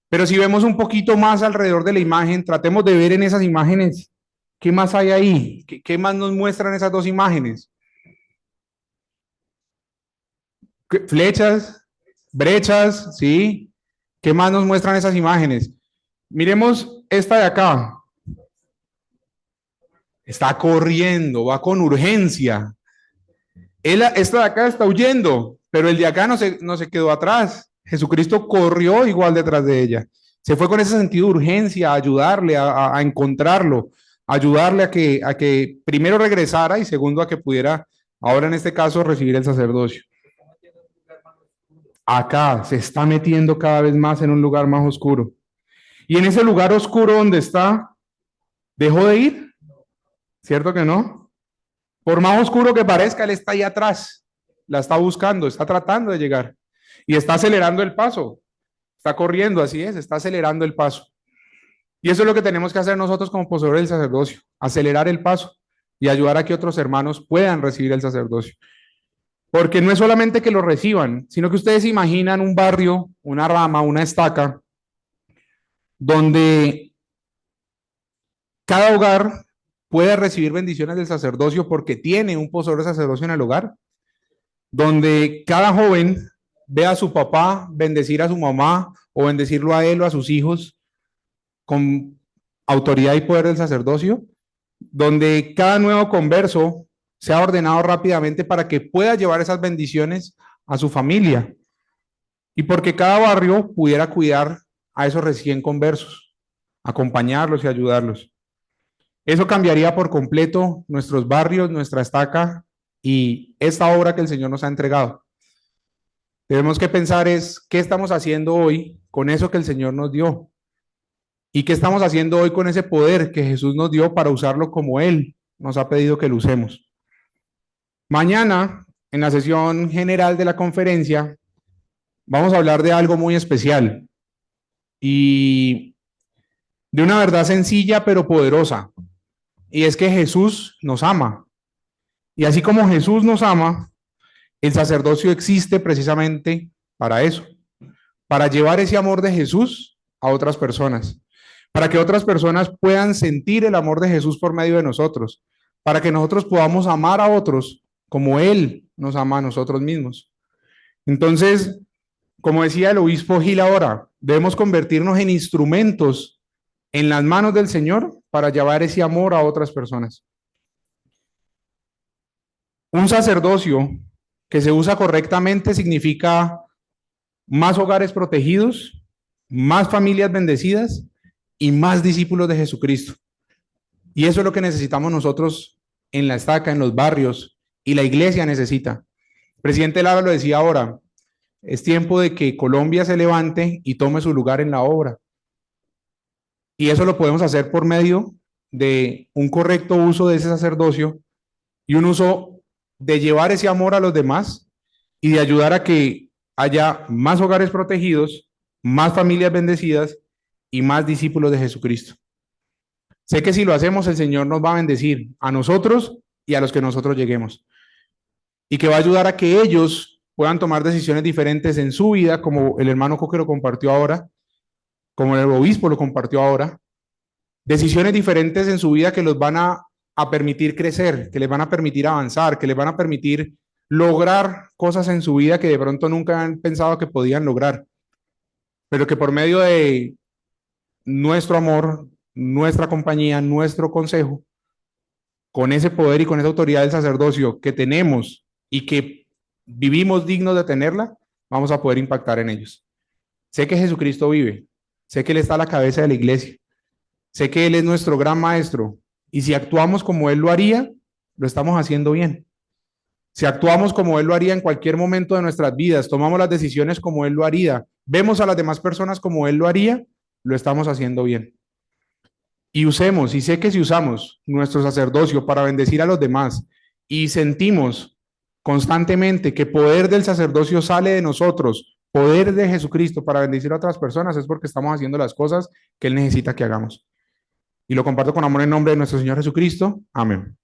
Pero si vemos un poquito más alrededor de la imagen, tratemos de ver en esas imágenes qué más hay ahí, qué más nos muestran esas dos imágenes. Flechas, brechas, ¿sí? ¿Qué más nos muestran esas imágenes? Miremos esta de acá. Está corriendo, va con urgencia. Esta de acá está huyendo, pero el de acá no se quedó atrás. Jesucristo corrió igual detrás de ella. Se fue con ese sentido de urgencia a ayudarle a encontrarlo, a ayudarle a que primero regresara y segundo a que pudiera, ahora en este caso, recibir el sacerdocio. Acá se está metiendo cada vez más en un lugar más oscuro. Y en ese lugar oscuro donde está, ¿dejó de ir? ¿Cierto que no? Por más oscuro que parezca, él está ahí atrás. La está buscando, está tratando de llegar. Y está acelerando el paso. Está corriendo, así es, está acelerando el paso. Y eso es lo que tenemos que hacer nosotros como poseedores del sacerdocio. Acelerar el paso y ayudar a que otros hermanos puedan recibir el sacerdocio. Porque no es solamente que lo reciban, sino que ustedes imaginan un barrio, una rama, una estaca, donde cada hogar pueda recibir bendiciones del sacerdocio porque tiene un poseedor de sacerdocio en el hogar, donde cada joven vea a su papá bendecir a su mamá o bendecirlo a él o a sus hijos con autoridad y poder del sacerdocio, donde cada nuevo converso sea ordenado rápidamente para que pueda llevar esas bendiciones a su familia y porque cada barrio pudiera cuidar a esos recién conversos, acompañarlos y ayudarlos. Eso cambiaría por completo nuestros barrios, nuestra estaca y esta obra que el Señor nos ha entregado. Tenemos que pensar es qué estamos haciendo hoy con eso que el Señor nos dio y qué estamos haciendo hoy con ese poder que Jesús nos dio para usarlo como Él nos ha pedido que lo usemos. Mañana, en la sesión general de la conferencia, vamos a hablar de algo muy especial y de una verdad sencilla pero poderosa, y es que Jesús nos ama. Y así como Jesús nos ama, el sacerdocio existe precisamente para eso, para llevar ese amor de Jesús a otras personas, para que otras personas puedan sentir el amor de Jesús por medio de nosotros, para que nosotros podamos amar a otros como Él nos ama a nosotros mismos. Entonces, como decía el obispo Gil ahora, debemos convertirnos en instrumentos en las manos del Señor para llevar ese amor a otras personas. Un sacerdocio que se usa correctamente significa más hogares protegidos, más familias bendecidas y más discípulos de Jesucristo. Y eso es lo que necesitamos nosotros en la estaca, en los barrios, y la iglesia necesita. El presidente Lara lo decía ahora, es tiempo de que Colombia se levante y tome su lugar en la obra. Y eso lo podemos hacer por medio de un correcto uso de ese sacerdocio y un uso de llevar ese amor a los demás y de ayudar a que haya más hogares protegidos, más familias bendecidas y más discípulos de Jesucristo. Sé que si lo hacemos, el Señor nos va a bendecir a nosotros y a los que nosotros lleguemos. Y que va a ayudar a que ellos puedan tomar decisiones diferentes en su vida, como el hermano Coque lo compartió ahora, como el obispo lo compartió ahora. Decisiones diferentes en su vida que los van a permitir crecer, que les van a permitir avanzar, que les van a permitir lograr cosas en su vida que de pronto nunca han pensado que podían lograr, pero que por medio de nuestro amor, nuestra compañía, nuestro consejo, con ese poder y con esa autoridad del sacerdocio que tenemos y que vivimos dignos de tenerla, vamos a poder impactar en ellos. Sé que Jesucristo vive, sé que Él está a la cabeza de la iglesia, sé que Él es nuestro gran maestro y si actuamos como Él lo haría, lo estamos haciendo bien. Si actuamos como Él lo haría en cualquier momento de nuestras vidas, tomamos las decisiones como Él lo haría, vemos a las demás personas como Él lo haría, lo estamos haciendo bien. Y usemos, y sé que si usamos nuestro sacerdocio para bendecir a los demás y sentimos constantemente que poder del sacerdocio sale de nosotros, poder de Jesucristo para bendecir a otras personas, es porque estamos haciendo las cosas que Él necesita que hagamos. Y lo comparto con amor en nombre de nuestro Señor Jesucristo. Amén.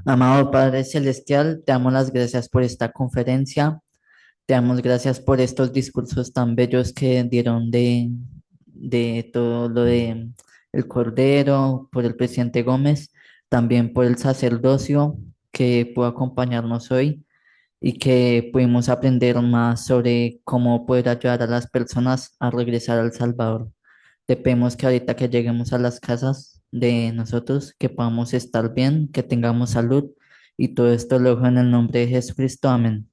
Amado Padre Celestial, te damos las gracias por esta conferencia. Te damos gracias por estos discursos tan bellos que dieron de todo lo de el Cordero, por el presidente Gómez, también por el sacerdocio que pudo acompañarnos hoy y que pudimos aprender más sobre cómo poder ayudar a las personas a regresar al Salvador. Te pedimos que ahorita que lleguemos a las casas de nosotros, que podamos estar bien, que tengamos salud y todo esto lo dejo en el nombre de Jesucristo. Amén.